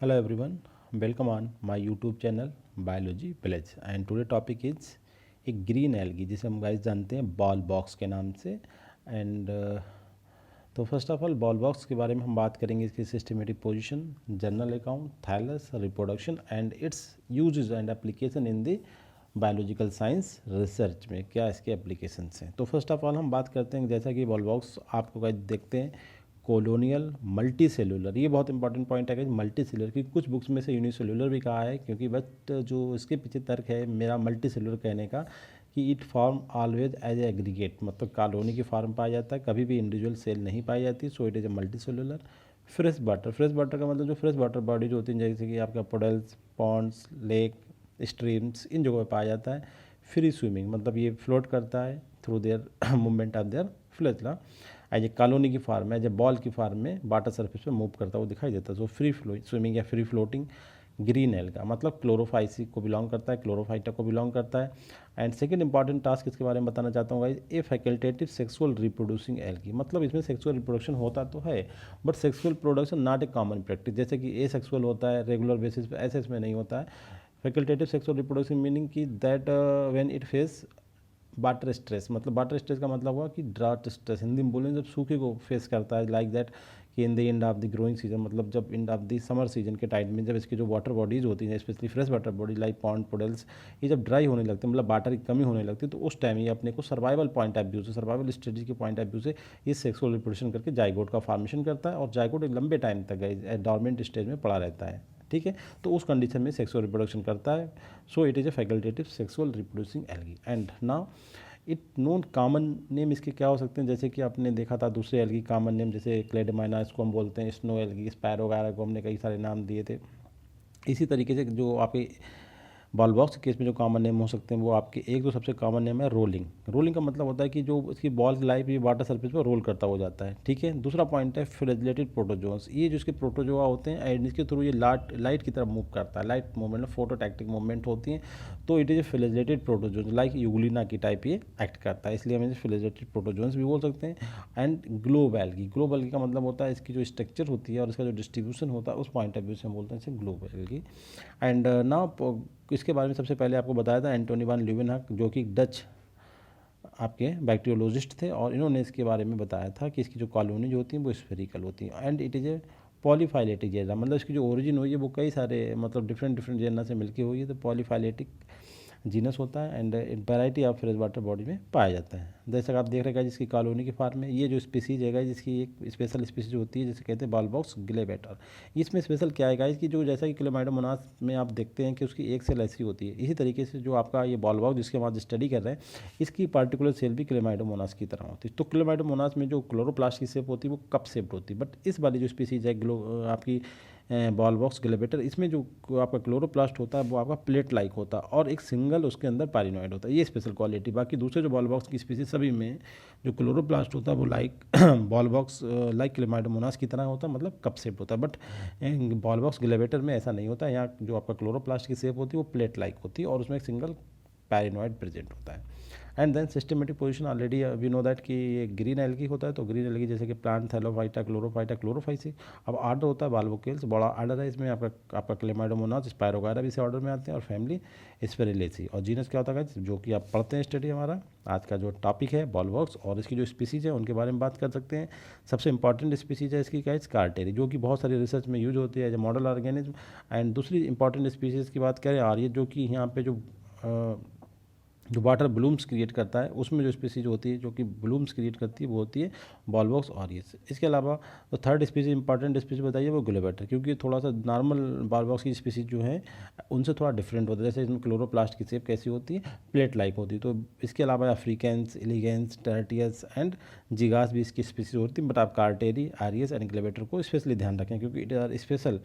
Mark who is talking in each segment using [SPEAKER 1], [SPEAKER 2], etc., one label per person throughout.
[SPEAKER 1] Hello everyone, welcome on my YouTube channel Biology Village and today topic is एक green algae जिसे हम guys जानते हैं ball box के नाम से एंड तो first of all Volvox के बारे में हम बात करेंगे इसकी systematic position, general account, thallus, reproduction and its uses and application in the biological science research में क्या इसके एप्लीकेशंस हैं। तो फर्स्ट ऑफ ऑल हम बात करते हैं जैसा कि बॉल बॉक्स आपको गाइस देखते हैं कॉलोनियल मल्टी सेलुलर, ये बहुत इंपॉर्टेंट पॉइंट है कि मल्टी सेलुलर की कुछ बुक्स में से यूनिसेलुलर भी कहा है क्योंकि बट जो इसके पीछे तर्क है मेरा मल्टी सेलुलर कहने का कि it form always as a aggregate, मतलब कॉलोनी की फॉर्म पाया जाता है, कभी भी इंडिविजुअल सेल नहीं पाई जाती, सो it is a multi cellular. Fresh water का मतलब जो फ्रेश वाटर बॉडी जो होती है जैसे कि आपका पुडल्स, पॉन्ड्स, लेक, स्ट्रीम्स, इन जगहों पर पाया जाता है। फ्री स्विमिंग मतलब ये फ्लोट करता है through their movement of their flagella, as a colony की फार्म, एज ए बॉल की फार्म में वाटर सरफेस पे मूव करता हुआ दिखाई देता है। सो फ्री स्विमिंग या फ्री फ्लोटिंग ग्रीन एल्गा मतलब क्लोरोफाइसी को बिलोंग करता है, क्लोरोफाइटा को बिलोंग करता है। एंड सेकंड इंपॉर्टेंट टास्क इसके बारे में बताना चाहता हूँ गाइस, ए फैकल्टेटिव सेक्सुअल रिप्रोड्यूसिंग एल्गी, मतलब इसमें सेक्सुअल रिप्रोडक्शन होता तो है but sexual production not a common practice, जैसे कि ए सेक्सुअल होता है रेगुलर बेसिस पे, ऐसे इसमें नहीं होता है। फैकल्टेटिव सेक्सुअल रिप्रोडक्शन मीनिंग कि that when it face water stress, मतलब वाटर स्ट्रेस का मतलब हुआ कि ड्राउट स्ट्रेस, हिंदी में बोलें जब सूखे को फेस करता है, लाइक दैट कि in the end of the growing season, मतलब जब end of the summer season के टाइम में जब इसकी जो वाटर बॉडीज होती हैं specially fresh water body like pond poodles, ये जब ड्राई होने लगते हैं मतलब वाटर की कमी होने लगती है, तो उस टाइम ये अपने को सर्वाइवल पॉइंट ऑफ व्यू से, सर्वाइवल स्ट्रेटजी के पॉइंट ऑफ व्यू से ये सेक्सुअल रिप्रोडक्शन करके जाइगोट का फॉर्मेशन करता है और जाइगोट एक लंबे टाइम तक डॉर्मेंट स्टेज में पड़ा रहता है, ठीक है। तो उस कंडीशन में सेक्सुअल रिप्रोडक्शन करता है, सो it is A facultative sexual reproducing algae. And now it known common name इसके क्या हो सकते हैं, जैसे कि आपने देखा था दूसरे एल्गी कॉमन नेम जैसे क्लेडमाइना, इसको हम बोलते हैं स्नो एल्गी, स्पैरो वगैरह को हमने कई सारे नाम दिए थे। इसी तरीके से जो आपके बॉल बॉक्स के केस में जो कॉमन नेम हो सकते हैं वो आपके एक तो सबसे कॉमन नेम है रोलिंग। रोलिंग का मतलब होता है कि जो इसकी बॉल की लाइफ ये वाटर सरफेस पर रोल करता हो जाता है, ठीक है। दूसरा पॉइंट है फ्लैजिलेटेड प्रोटोजोन्स, ये जो इसके प्रोटोजोआ होते हैं एंड इसके थ्रू ये लाइट की तरफ मूव करता है, लाइट मूवमेंट फोटोटैक्टिक मूवमेंट होती है, तो it is A flagellated protozoans like Euglena की टाइप ये एक्ट करता है, इसलिए हम इसे फ्लैजिलेटेड प्रोटोजोन्स भी बोल सकते हैं। एंड ग्लोब एल्गी का मतलब होता है इसकी जो स्ट्रक्चर होती है और इसका जो डिस्ट्रीब्यूशन होता है उस पॉइंट ऑफ व्यू से हम बोलते हैं इसे ग्लोब एल्गी। एंड नाउ इसके बारे में सबसे पहले आपको बताया था एंटोनी वान ल्यूवेनहक, जो कि डच आपके बैक्टीरियोलॉजिस्ट थे, और इन्होंने इसके बारे में बताया था कि इसकी जो कॉलोनी जो होती है वो स्फेरिकल होती है and it is a polyphyletic genera, मतलब इसकी जो ओरिजिन हुई है वो कई सारे मतलब डिफरेंट डिफरेंट जेना से मिलके हुई है, तो पॉलीफाइलेटिक जीनस होता है and variety of fresh water body में पाया जाता है। जैसा आप देख रहे हैं जिसकी कॉलोनी की फार्म में ये जो स्पीसीज है जिसकी एक स्पेशल स्पीसीज होती है जिसे कहते हैं बॉल बॉक्स ग्लेबेटर। इसमें स्पेशल क्या है गाइस कि जो जैसा कि क्लेमाइडोमोनास में आप देखते हैं कि उसकी एक सेल ऐसी होती है, इसी तरीके से जो आपका ये बॉल बॉक्स जिसके हम आज स्टडी कर रहे हैं इसकी पार्टिकुलर सेल भी क्लेमाइडोमोनास की तरह होती है। तो क्लेमाइडोमोनास में जो क्लोरोप्लास्ट की शेप होती है वो कप शेप्ड होती है, बट इस वाली जो स्पीसीज है आपकी बॉल बॉक्स ग्लेबेटर, इसमें जो आपका क्लोरोप्लास्ट होता है वो आपका प्लेट लाइक होता है और एक सिंगल उसके अंदर पारिनोइड होता है, ये स्पेशल क्वालिटी। बाकी दूसरे जो बॉल बॉक्स की स्पीसीज सभी में जो क्लोरोप्लास्ट होता है वो like ball box like Chlamydomonas की तरह होता है, मतलब कप शेप होता है, बट बॉल बॉक्स ग्लेबेटर में ऐसा नहीं होता। यहाँ जो आपका क्लोरोप्लास्ट की शेप होती है वो प्लेट लाइक होती है और उसमें एक सिंगल पैरिनोइड प्रेजेंट होता है। And then systematic position already we know that कि ये ग्रीन एल्गी होता है, तो ग्रीन एल्गी जैसे कि प्लांट थैलोफाइटा, क्लोरोफाइटा, क्लोरोफाइसी। अब आर्डर होता है बाल्बोकेल्स, बड़ा आर्डर है इसमें आपका क्लेमाइडोमोनास, स्पायरोगायरा भी इसे ऑर्डर में आते हैं, और फैमिली स्पेरिलेसी। और जीनस क्या होता है जो कि आप पढ़ते हैं स्टडी हमारा आज का जो टॉपिक है बॉल बॉक्स, और इसकी जो स्पीसीज है उनके बारे में बात कर सकते हैं। सबसे इंपॉर्टेंट स्पीसीज है इसकी क्या है, कार्टेरी, जो कि बहुत सारी रिसर्च में यूज होती है as a model organism. And दूसरी इंपॉर्टेंट स्पीसीज की बात करें आर्य, जो कि यहाँ पे जो वाटर ब्लूम्स क्रिएट करता है उसमें जो स्पीसीज होती है जो कि ब्लूम्स क्रिएट करती है वो होती है बॉल बॉक्स ऑरियस। इसके अलावा तो थर्ड स्पीसीज इंपॉर्टेंट स्पीसीज बताइए वो ग्लेबेटर, क्योंकि थोड़ा सा नॉर्मल बॉल बॉक्स की स्पीसीज जो है उनसे थोड़ा डिफरेंट होता है, जैसे इसमें क्लोरोप्लास्ट की शेप कैसी होती है, प्लेट लाइक होती है। तो इसके अलावा अफ्रीकेंस, एलिगेंस, टर्टियस एंड जिगास भी इसकी स्पीसीज होती है, बट आप कार्टेरी, आरियस एंड ग्लेबेटर को स्पेशली ध्यान रखें क्योंकि it are special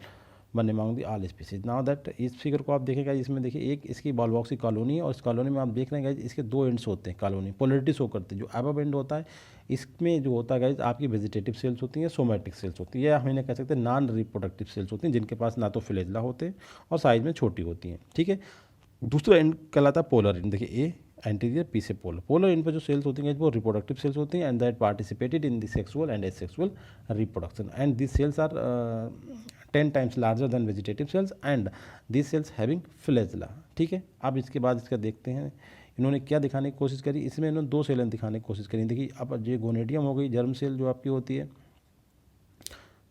[SPEAKER 1] one among the all species. Now that इस फिगर को आप देखेंगे इसमें देखिए एक इसकी बॉल बॉक्स की कॉलोनी है और इस कॉलोनी में आप देख रहे हैं गाइज इसके दो एंड्स होते हैं, कॉलोनी पोलरिटी शो करती है। जो अबव एंड होता है इसमें जो होता है गाइज आपकी वेजिटेटिव सेल्स होती हैं, सोमैटिक सेल्स होती है, या हम इन्हें कह सकते हैं नॉन रिप्रोडक्टिव सेल्स होती हैं जिनके पास ना तो फ्लैजेला होते हैं और साइज में छोटी होती हैं, ठीक है। दूसरा एंड कहलाता है पोलर एंड, देखिए ए एंटीरियर पी से पोलर एंड पर जो सेल्स होती हैं वो रिप्रोडक्टिव सेल्स होती हैं and that participated in the sexual and asexual reproduction and this cells are 10 times larger than vegetative cells and this cells having flagella. ठीक है, अब इसके बाद इसका देखते हैं इन्होंने क्या दिखाने की कोशिश करी। इसमें इन्होंने 2 सेलें दिखाने की कोशिश करी। देखिए अब ये गोनेडियम हो गई, जर्म सेल जो आपकी होती है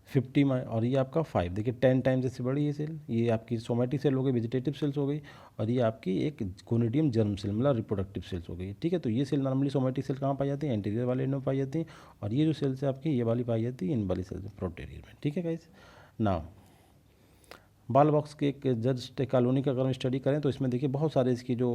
[SPEAKER 1] 50 में, और ये आपका 5। देखिए 10 टाइम्स इससे बड़ी ये सेल, ये आपकी सोमैटिक सेल हो गई, वेजिटेटिव सेल्स हो गई, और ये आपकी एक गोनेडियम जर्म सेल मतलब रिप्रोडक्टिव सेल्स हो गई। ठीक है, तो ये सेल नॉर्मली सोमैटिक सेल कहाँ पाई जाती है, एंटीरियर वाले में पाई जाती है, और ये जो सेल्स है आपकी ये वाली पाई जाती है इन वाली सेल्स प्रोटेरियर में। ठीक है गाइस, नाउ बाल बॉक्स के एक जस्ट कॉलोनी का अगर हम स्टडी करें तो इसमें देखिए बहुत सारे इसकी जो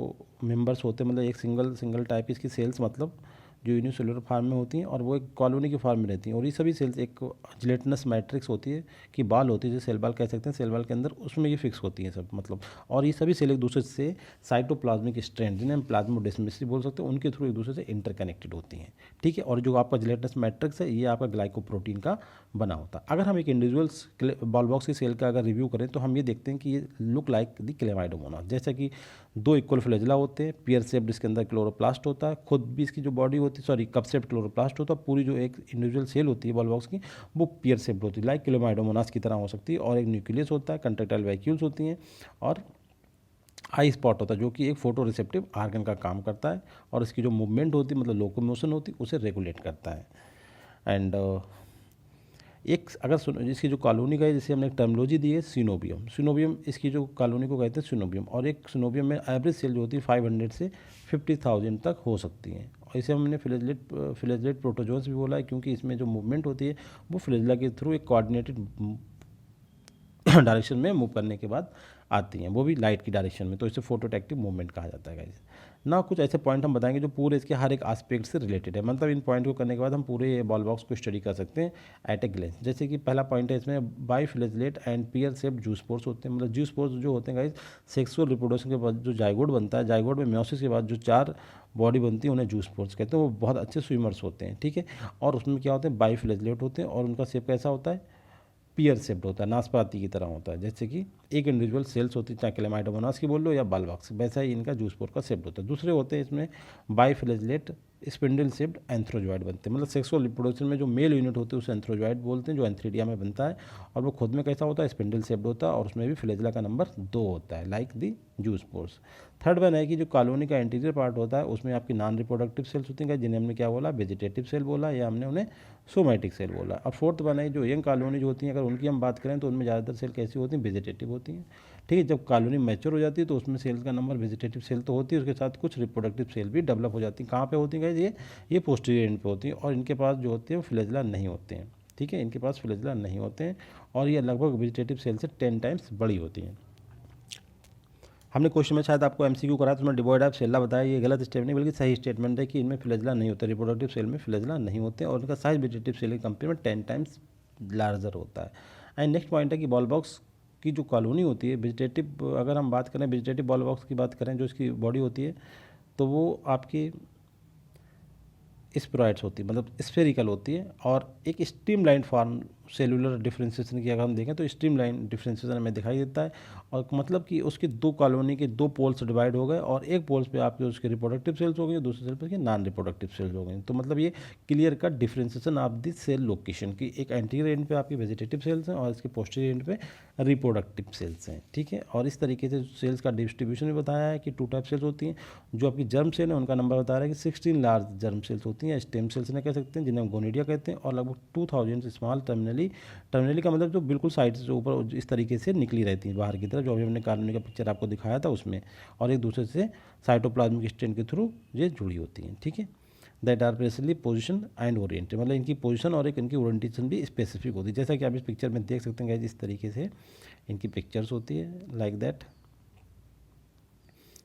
[SPEAKER 1] मेंबर्स होते हैं, मतलब एक सिंगल टाइप इसकी सेल्स मतलब जो यूनिसेलुलर फार्म में होती हैं, और वो एक कॉलोनी की फार्म में रहती हैं, और ये सभी सेल्स एक जिलेटिनस मैट्रिक्स होती है कि बाल होती है, जैसे सेल बाल कह सकते हैं, सेल बाल के अंदर उसमें ये फिक्स होती हैं सब मतलब, और ये सभी सेल एक दूसरे से साइटोप्लाज्मिक स्ट्रैंड जिन्हें हम प्लाज्मोडेस्मेसी बोल सकते हैं उनके थ्रू एक दूसरे से इंटरकनेक्टेड होती हैं। ठीक है, और जो आपका जिलेटिनस मैट्रिक्स है ये आपका ग्लाइकोप्रोटीन का बना होता है। अगर हम एक इंडिविजुअल बॉल बॉक्स की सेल का अगर रिव्यू करें तो हम ये देखते हैं कि ये लुक लाइक द क्लेमाइडोमोनास, जैसा कि 2 इक्वल फ्लैजेला होते हैं, पियर शेप्ड इसके अंदर क्लोरोप्लास्ट होता है, खुद भी इसकी जो बॉडी होती है सॉरी कप शेप्ड क्लोरोप्लास्ट होता है, पूरी जो एक इंडिविजुअल सेल होती है बॉल बॉक्स की वो पियर शेप्ड होती है, लाइक क्लेमाइडोमोनास की तरह हो सकती है, और एक न्यूक्लियस होता है, कंट्रैक्टाइल वैक्यूल्स होती हैं, और आई स्पॉट होता है जो कि एक फोटो रिसेप्टिव आर्गन का काम करता है, और इसकी जो मूवमेंट होती है मतलब लोकोमोशन होती है उसे रेगुलेट करता है। एंड एक अगर इसकी जो कॉलोनी का है, जैसे हमने एक टर्मोलॉजी दी है सिनोबियम, इसकी जो कॉलोनी को कहते हैं सिनोबियम, और एक सिनोबियम में एवरेज सेल जो होती है 500 से 50,000 तक हो सकती हैं, और इसे हमने फ्लैजेलेट प्रोटोजोन्स भी बोला है क्योंकि इसमें जो मूवमेंट होती है वो फ्लैजेला के थ्रू एक कोऑर्डिनेटेड डायरेक्शन में मूव करने के बाद आती हैं, वो भी लाइट की डायरेक्शन में, तो इसे फोटोटेक्टिव मूवमेंट कहा जाता है गाइस। ना कुछ ऐसे पॉइंट हम बताएंगे जो पूरे इसके हर एक एस्पेक्ट से रिलेटेड है, मतलब इन पॉइंट को करने के बाद हम पूरे बॉल बॉक्स को स्टडी कर सकते हैं एट ए ग्लेंस। जैसे कि पहला पॉइंट है इसमें biflagellate and pear shaped zoospores होते हैं, मतलब जूस पोर्स जो होते हैं गाइस सेक्सुअल रिप्रोडक्शन के बाद जो जाइगोट बनता है, जाइगोट में मेयोसिस के बाद जो 4 बॉडी बनती है उन्हें जूस पोर्स कहते हैं, वो बहुत अच्छे स्विमर्स होते हैं। ठीक है, और उसमें क्या होते हैं बाइफ्लैजेलेट होते हैं, और उनका शेप कैसा होता है पियर शेप्ड होता है, नाशपाती की तरह होता है, जैसे कि एक इंडिविजुअल सेल्स होती है चाहे क्लेमाइडोमोनास की बोल लो या बाल बॉक्स, वैसा ही इनका जूस पोर का शेप्ड होता है। दूसरे होते हैं इसमें बाइफ्लैजेलेट स्पिंडल शेप्ड एंथ्रोजॉइड बनते हैं, मतलब सेक्सुअल रिप्रोडक्शन में जो मेल यूनिट होती है उसे एंथ्रोजॉइड बोलते हैं, जो एंथ्रीडिया में बनता है, और वो खुद में कैसा होता है स्पिंडल शेप्ड होता है, और उसमें भी फ्लैजेला का नंबर 2 होता है like the juice pores. Third one है कि जो कॉलोनी का इंटीरियर पार्ट होता है उसमें आपकी नॉन रिप्रोडक्टिव सेल्स होती हैं जिन्हें हमने क्या बोला वेजिटेटिव सेल बोला, या हमने उन्हें सोमैटिक सेल बोला। और फोर्थ वन है जो यंग कॉलोनी जो होती हैं अगर उनकी हम बात करें तो उनमें ज़्यादातर सेल कैसी होती हैं वेजिटेटिव होती हैं। ठीक है, जब कॉलोनी मैच्योर हो जाती है तो उसमें सेल्स का नंबर वेजिटेटिव सेल तो होती है, उसके साथ कुछ रिप्रोडक्टिव सेल भी डेवलप हो जाती हैं। कहाँ पे होती हैं ये पोस्टीरियर एंड पे होती हैं, और इनके पास जो होते हैं वो फ्लैजेला नहीं होते हैं। ठीक है, इनके पास फ्लैजेला नहीं होते हैं, और ये लगभग वेजिटेटिव सेल से 10 टाइम्स बड़ी होती हैं। हमने क्वेश्चन में शायद आपको एमसीक्यू करा तो उसमें डिवॉइड ऑफ सेल्ला बताया, ये गलत स्टेटमेंट नहीं बल्कि सही स्टेटमेंट है कि इनमें फ्लैजेला नहीं होता, रिप्रोडक्टिव सेल में फ्लैजेला नहीं होते, और उनका साइज वेजिटेटिव सेल के कंपेयर में 10 टाइम्स लार्जर होता है। एंड नेक्स्ट पॉइंट है कि बॉल बॉक्स की जो कॉलोनी होती है वेजिटेटिव, अगर हम बात करें वेजिटेटिव बॉल बॉक्स की बात करें जो इसकी बॉडी होती है तो वो आपकी स्पेरॉइड्स होती है, मतलब स्फेरिकल होती है, और एक स्ट्रीमलाइन फॉर्म सेलुलर डिफ्रेंशिएशन की अगर हम देखें तो स्ट्रीमलाइन डिफ्रेंशिएशन हमें दिखाई देता है, और मतलब कि उसके 2 कॉलोनी के 2 पोल्स डिवाइड हो गए, और एक पोल्स पे आपके उसके रिप्रोडक्टिव सेल्स हो गए, दूसरे सेल पे नॉन रिप्रोडक्टिव सेल्स हो गए। तो मतलब ये clear cut differentiation of the cell location की, एक एंटीरियर एंड पे आपकी वेजिटेटिव सेल्स हैं और इसके पोस्टीरियर एंड पे रिप्रोडक्टिव सेल्स हैं। ठीक है, और इस तरीके से सेल्स का डिस्ट्रीब्यूशन भी बताया है कि 2 टाइप सेल्स होती हैं। जो आपकी जर्म सेल है उनका नंबर बता रहा है कि 16 लार्ज जर्म सेल्स होती हैं, स्टेम सेल्स ने कह सकते हैं जिन्हें हम गोनिडिया कहते हैं, और लगभग 2000 स्मॉल टर्मिनली का मतलब जो बिल्कुल साइड से ऊपर इस तरीके से निकली रहती है बाहर की तरफ, जो अभी हमने कॉलोनी का पिक्चर आपको दिखाया था उसमें, और एक दूसरे से साइटोप्लाज्मिक स्ट्रैंड के थ्रू ये जुड़ी होती हैं। ठीक है, that are precisely position and oriented, मतलब इनकी पोजिशन और एक इनकी ओरिएंटेशन भी स्पेसिफिक होती है, जैसा कि आप इस पिक्चर में देख सकते हैं इस तरीके से इनकी पिक्चर्स होती है लाइक दैट।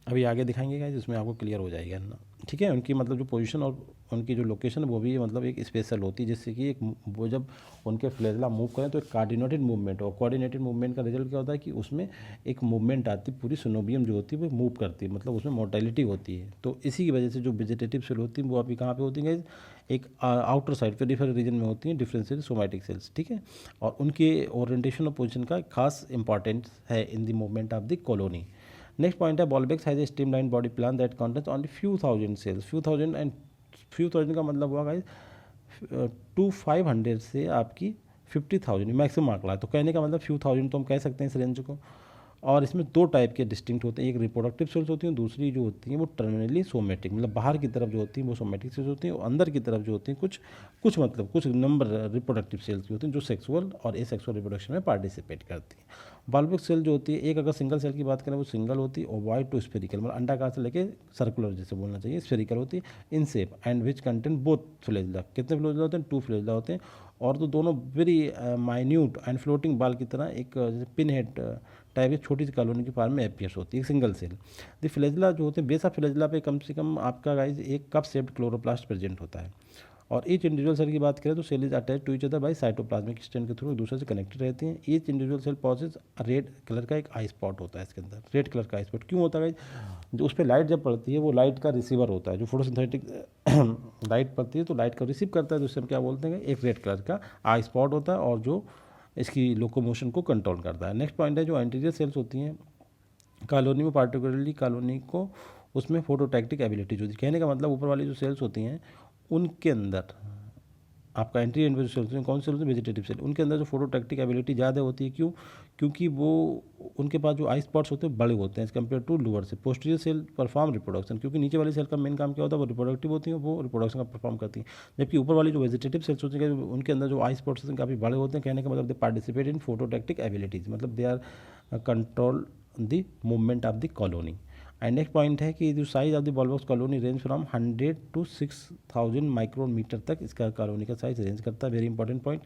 [SPEAKER 1] अभी आगे दिखाएंगे गाइस, इसमें आपको क्लियर हो जाएगा ना। ठीक है, उनकी मतलब जो पोजीशन और उनकी जो लोकेशन है वो भी मतलब एक स्पेशल होती है, जिससे कि एक वो जब उनके फ्लैजेला मूव करें तो एक कोऑर्डिनेटेड मूवमेंट हो, कोऑर्डिनेटेड मूवमेंट का रिजल्ट क्या होता है कि उसमें एक मूवमेंट आती है, पूरी सिनोबियम जो होती है वो मूव करती है, मतलब उसमें मोर्टेलिटी होती है। तो इसी की वजह से जो वेजिटेटिव सेल होती है वो अभी कहाँ पे होती है, एक आउटर साइड पेरिफेरल रीजन में होती हैं डिफरेंशियल सोमैटिक सेल्स। ठीक है, और उनके ओरिएंटेशन और पोजीशन का खास इंपॉर्टेंस है in the movement of the colony. Next point है Volvox has a streamline body plan that contains only few thousand cells, few thousand का मतलब हुआ गाइस 2500 से आपकी 50,000 मैक्सिमम आंकड़ा है, तो कहने का मतलब फ्यू थाउजेंड तो हम कह सकते हैं इस रेंज को। और इसमें दो टाइप के डिस्टिंक्ट होते हैं, एक रिप्रोडक्टिव सेल्स होती हैं, दूसरी जो होती हैं वो टर्मिनली सोमेटिक, मतलब बाहर की तरफ जो होती हैं वो सोमेटिक सेल्स होती हैं, और अंदर की तरफ जो होती हैं कुछ नंबर रिप्रोडक्टिव सेल्स की होती हैं जो सेक्सुअल और एसेक्सुअल रिप्रोडक्शन में पार्टिसिपेट करती हैं। बाल्बिक सेल जो होती है, एक अगर सिंगल सेल की बात करें वो सिंगल होती है, ओवॉइड टू स्फेरिकल, मतलब अंडाकार से लेके सर्कुलर जैसे बोलना चाहिए, स्फेरिकल होती है in shape, and which content both flagella, कितने फ्लैजेला होते हैं, 2 फ्लैजेला होते हैं, और तो दोनों वेरी माइन्यूट एंड फ्लोटिंग बाल की तरह एक जैसे पिन हेड टाइप की छोटी सी कॉलोनी की फॉर्म में एपियर्स होती है, एक सिंगल सेल। द फ्लैजेला जो होते हैं, बेस ऑफ फ्लैजेला पे कम से कम आपका गाइज एक कप शेप्ड क्लोरोप्लास्ट प्रेजेंट होता है। और ईच इंडिविजुअल सेल की बात करें तो cell is attach to each other by cytoplasmic strand के थ्रू एक दूसरे से कनेक्टेड रहती हैं। Each individual cell possess red colour का एक आई स्पॉट होता है, इसके अंदर रेड कलर का आई स्पॉट क्यों होता है? जो उस पर लाइट जब पड़ती है वो लाइट का रिसीवर होता है, जो फोटोसिंथेटिक लाइट पड़ती है तो लाइट का रिसीव करता है, तो उससे हम क्या बोलते हैं, एक रेड कलर का आई स्पॉट होता है और जो इसकी लोकोमोशन को कंट्रोल करता है। नेक्स्ट पॉइंट है जो एंटीरियर सेल्स होती हैं कॉलोनी में, पार्टिकुलरली कॉलोनी को उसमें फोटोटैक्टिक एबिलिटीज होती है। कहने का मतलब ऊपर वाली जो सेल्स होती हैं उनके अंदर आपका एंटी इंडिविजुअल सेल्स हैं, कौन से सेल्स हैं, वेजिटेटिव सेल, उनके अंदर जो फोटोटैक्टिक एबिलिटी ज़्यादा होती है। क्यों? क्योंकि वो उनके पास जो आई स्पॉट्स होते हैं बड़े होते हैं एज कम्पेयर टू लोअर से। पोस्टीरियर सेल परफॉर्म रिप्रोडक्शन, क्योंकि नीचे वाली सेल का मेन काम क्या होता है, वो रिप्रोडक्टिव होती है, वो रिप्रोडक्शन का परफॉर्म करती है। जबकि ऊपर वाली जो वेजिटेटिव सेल्स होती हैं उनके अंदर जो आई स्पॉट्स होते हैं काफ़ी बड़े होते हैं। कहने का मतलब दे पार्टिसिपेट इन फोटोटैक्टिक एबिलिटीज़, मतलब they are control the movement of the colony. And next point है कि जो size of the volvox colony range from 100 to 6000 micrometer तक इसका कॉलोनी का साइज रेंज करता है, very important point.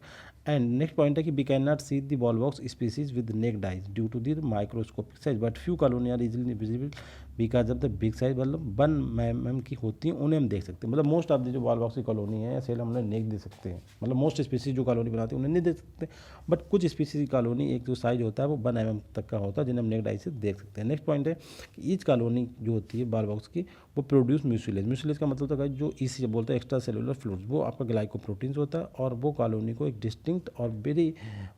[SPEAKER 1] And next point है कि we can not see the volvox species with naked eyes due to the microscopic size, but few colony are easily visible because of the big size, मतलब 1 mm की होती हैं उन्हें हम देख सकते हैं। मतलब मोस्ट ऑफ द जो बॉलबॉक्स की कॉलोनी है या सेल हम उन्हें नेक दे सकते हैं, मतलब मोस्ट स्पीसीज जो कॉलोनी बनाती है उन्हें नहीं देख सकते, बट कुछ स्पीसीज की कॉलोनी एक जो साइज होता है वो 1 mm तक का होता है जिन्हें हम नेक्ड आई से देख सकते हैं। नेक्स्ट पॉइंट है कि ईच कॉलोनी जो होती है बॉलबॉक्स की वो प्रोड्यूस म्यूसिलेज, म्यूसिलेज का मतलब होता है जो इसी बोलते हैं एक्स्ट्रा सेलुलर फ्लूइड्स, वो आपका ग्लाइकोप्रोटीन्स होता है और वो कॉलोनी को एक डिस्टिंक्ट और वेरी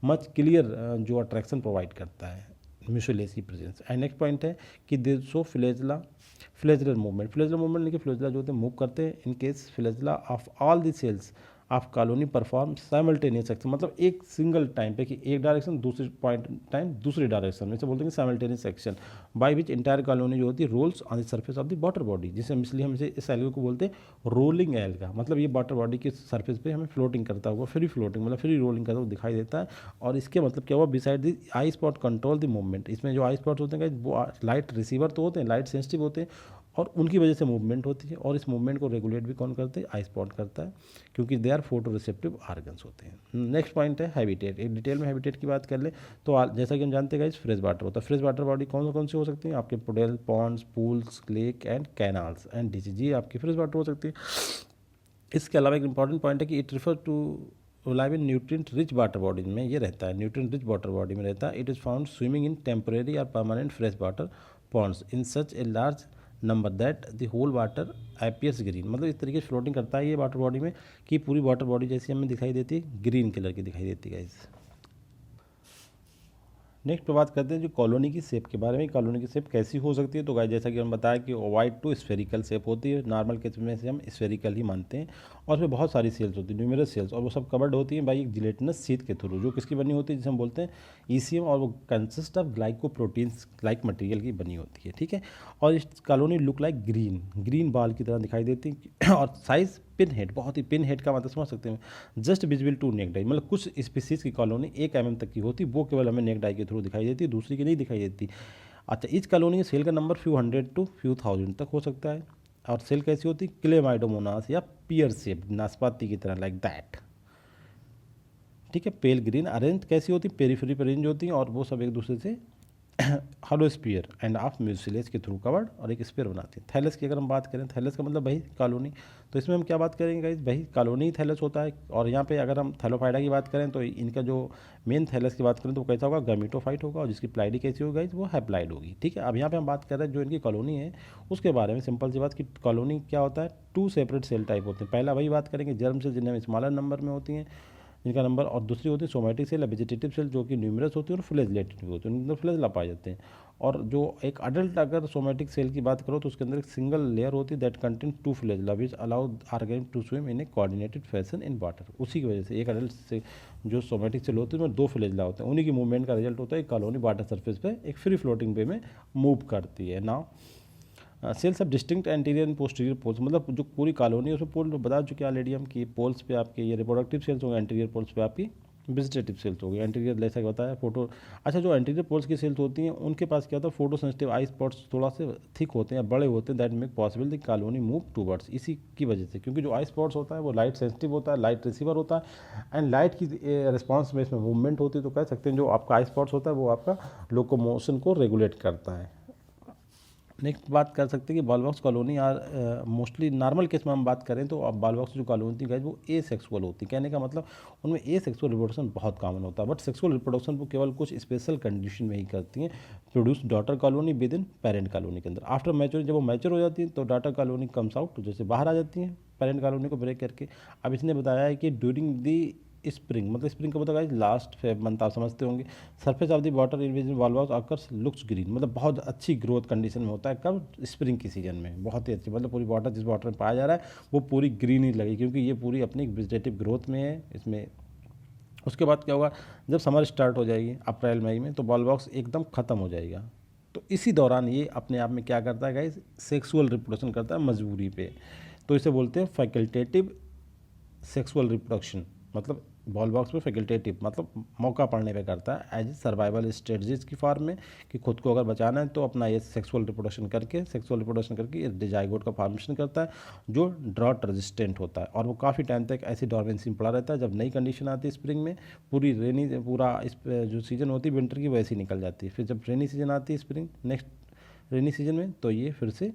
[SPEAKER 1] मच क्लियर जो अट्रैक्शन प्रोवाइड करता है म्यूसिलेज की प्रेजेंस। एंड नेक्स्ट पॉइंट है कि they so flagellar movement, flagellar movement लेकिन फ्लैजेला जो होते हैं मूव करते हैं in case flagella of all the cells of colony perform simultaneous action, मतलब एक सिंगल टाइम पे कि एक डायरेक्शन दूसरे पॉइंट टाइम दूसरी डायरेक्शन में, इसे बोलते हैं simultaneous action, by which entire colony जो होती है rolls on the surface of the water body, जिसे इसलिए हम इस एल्गा को बोलते हैं रोलिंग एल्गा, मतलब ये वाटर बॉडी के सर्फेस पे हमें फ्लोटिंग करता हुआ, फ्री फ्लोटिंग मतलब फ्री रोलिंग करता हुआ दिखाई देता है। और इसके मतलब क्या हुआ, beside the I spot control the movement, इसमें जो आई स्पॉट्स होते हैं वो लाइट रिसीवर तो होते हैं, लाइट सेंसिटिव होते हैं और उनकी वजह से मूवमेंट होती है, और इस मूवमेंट को रेगुलेट भी कौन करते हैं, आई स्पॉट करता है, क्योंकि they are photo receptive organs होते हैं। नेक्स्ट पॉइंट है हैबिटेट, एक डिटेल में हैबिटेट की बात कर ले तो जैसा कि हम जानते हैं फ्रेश वाटर होता है, फ्रेश वाटर बॉडी कौन सी हो सकती है, आपके puddle, ponds, pools, lake and canals and ditches, ये आपकी फ्रेश वाटर हो सकती है। इसके अलावा एक इंपॉर्टेंट पॉइंट है कि it refer to live in nutrient rich water body में ये रहता है, न्यूट्रिएंट रिच वाटर बॉडी में रहता है। It is found swimming in temporary और permanent fresh water ponds in such a large number that the whole water appears green, मतलब इस तरीके से फ्लोटिंग करता है ये वाटर बॉडी में कि पूरी वाटर बॉडी जैसी हमें दिखाई देती है ग्रीन कलर की दिखाई देती है गाइस। नेक्स्ट पे बात करते हैं जो कॉलोनी की शेप के बारे में, कॉलोनी की शेप कैसी हो सकती है। तो गाइस जैसा कि हम बताया कि ओवाइड टू स्फेरिकल शेप होती है, नॉर्मल केस में से हम स्फेरिकल ही मानते हैं, और उसमें बहुत सारी सेल्स होती है, न्यूमरस सेल्स, और वो सब कवर्ड होती हैं बाई एक जिलेटिनस शीट के थ्रू, जो किसकी बनी होती है, जिसे हम बोलते हैं ईसीएम, और वो consist of glycoproteins like material की बनी होती है, ठीक है। और इस कॉलोनी लुक लाइक ग्रीन बाल की तरह दिखाई देती है, और साइज पिन हेड, बहुत ही पिन हेड का मतलब समझ सकते हैं, just visible to naked eye, मतलब कुछ स्पीसीज की कॉलोनी 1 mm तक की होती, वो केवल हमें नेक डाई के थ्रू दिखाई देती है, दूसरी की नहीं दिखाई देती। अच्छा, इस कॉलोनी के सेल का number few 100 to few thousand तक हो सकता है। और सेल कैसी होती है, क्लेमाइडोमोनास या पियर शेप, नाशपाती की तरह, लाइक दैट, ठीक है। पेल ग्रीन अरेंज कैसी होती है, पेरीफेरी पर रेंज होती हैं, और वो सब एक दूसरे से hollow sphere and of mucilage के थ्रू कवर्ड और एक स्पीयर बनाती है। थैलस की अगर हम बात करें, थैलस का मतलब वही कॉलोनी, तो इसमें हम क्या बात करेंगे गाइस, वही कॉलोनी थैलस होता है। और यहाँ पे अगर हम थैलोफाइडा की बात करें तो इनका जो मेन थैलस की बात करें तो वो कैसा होगा, गैमेटोफाइट होगा, और जिसकी प्लाइडी कैसी होगी गाइस, वो हैप्लाइड होगी, ठीक है। अब यहाँ पे हम बात कर रहे हैं जो इनकी कॉलोनी है उसके बारे में, सिंपल सी बात कि कॉलोनी क्या होता है, 2 सेपरेट सेल टाइप होते हैं। पहला वही बात करेंगे जर्म सेल, जिन्हें हम स्मॉलर नंबर में होती हैं, जिनका नंबर, और दूसरी होती है सोमैटिक सेल या वेजिटेटिव सेल जो कि न्यूमरस होती है और फ्लैजेलेटेड भी होती है, उनके अंदर फ्लैजेला पाए जाते हैं। और जो एक अडल्ट अगर सोमैटिक सेल की बात करो तो उसके अंदर एक सिंगल लेयर होती है that contain 2 flagella which allow organism to swim in a coordinated fashion in water. उसी की वजह से एक अडल्ट से जो सोमैटिक सेल होती है उसमें 2 फ्लैजेला होते हैं, उन्हीं की मूवमेंट का रिजल्ट होता है कॉलोनी वाटर सरफेस पे एक फ्री फ्लोटिंग वे में मूव करती है। Now cells of distinct anterior and posterior poles, मतलब जो पूरी कॉलोनी है उसमें पोल बता चुके ऑलरेडी हम कि पोल्स पे आपके ये रिप्रोडक्टिव सेल्स हो गए, एंटीरियर पोल्स पे आपकी वेजिटेटिव सेल्स हो गई। एंटीरियर जैसा कि बताया फोटो, अच्छा जो एंटीरियर पोल्स की सेल्स होती हैं उनके पास क्या होता है, फोटो सेंसिटिव आई स्पॉट्स थोड़ा से थिक होते हैं, बड़े होते हैं, that make possible the colony move towards. इसी की वजह से, क्योंकि जो आई स्पॉट्स होता है वो लाइट सेंसिटिव होता है, लाइट रिसीवर होता है एंड लाइट की रिस्पॉन्स में इसमें मूवमेंट होती है, तो कह सकते हैं जो आपका आई स्पॉट्स होता है वो आपका लोकोमोशन को रेगुलेट करता है। नेक्स्ट बात कर सकते हैं कि Volvox colony are mostly normal case में हम बात करें तो अब बॉल बॉक्स जो कॉलोनी थी वो ए सेक्सुअल होती है। कहने का मतलब उनमें ए सेक्सुअल रिप्रोडक्शन बहुत कॉमन होता है, बट सेक्सुअल रिप्रोडक्शन वो केवल कुछ स्पेशल कंडीशन में ही करती हैं। Produce daughter colony with in parent colony के अंदर। आफ्टर मैच्योर, जब वो मैच्योर हो जाती है तो डॉटर कॉलोनी कम्स आउट, जैसे बाहर आ जाती हैं पेरेंट कॉलोनी को ब्रेक करके। अब इसने बताया है कि ड्यूरिंग दी स्प्रिंग, मतलब स्प्रिंग का मतलब लास्ट 5 मंथ आप समझते होंगे, surface of the water in ball box occurs looks green, मतलब बहुत अच्छी ग्रोथ कंडीशन में होता है। कब? स्प्रिंग की सीजन में, बहुत ही अच्छी, मतलब पूरी वाटर जिस वाटर में पाया जा रहा है वो पूरी ग्रीन ही लगेगी, क्योंकि ये पूरी अपनी वेजिटेटिव ग्रोथ में है इसमें। उसके बाद क्या होगा, जब समर स्टार्ट हो जाएगी अप्रैल मई में, तो बॉल बॉक्स एकदम ख़त्म हो जाएगा। तो इसी दौरान ये अपने आप में क्या करता है गाइस, सेक्सुअल रिप्रोडक्शन करता है मजबूरी पे। तो इसे बोलते हैं फैकल्टेटिव सेक्सुअल रिप्रोडक्शन, मतलब बॉल बॉक्स में फैकल्टेटिव मतलब मौका पड़ने पे करता है एज सर्वाइवल स्ट्रेटजीज की फॉर्म में, कि खुद को अगर बचाना है तो अपना ये सेक्सुअल रिप्रोडक्शन करके ये डिजाइगोट का फॉर्मेशन करता है जो ड्रॉट रेजिस्टेंट होता है, और वो काफ़ी टाइम तक ऐसी डॉर्मेंसी में पड़ा रहता है। जब नई कंडीशन आती है स्प्रिंग में, पूरी रेनी पूरा इस जो सीजन होती है विंटर की वैसी निकल जाती है, फिर जब रेनी सीजन आती है स्प्रिंग नेक्स्ट रेनी सीजन में, तो ये फिर से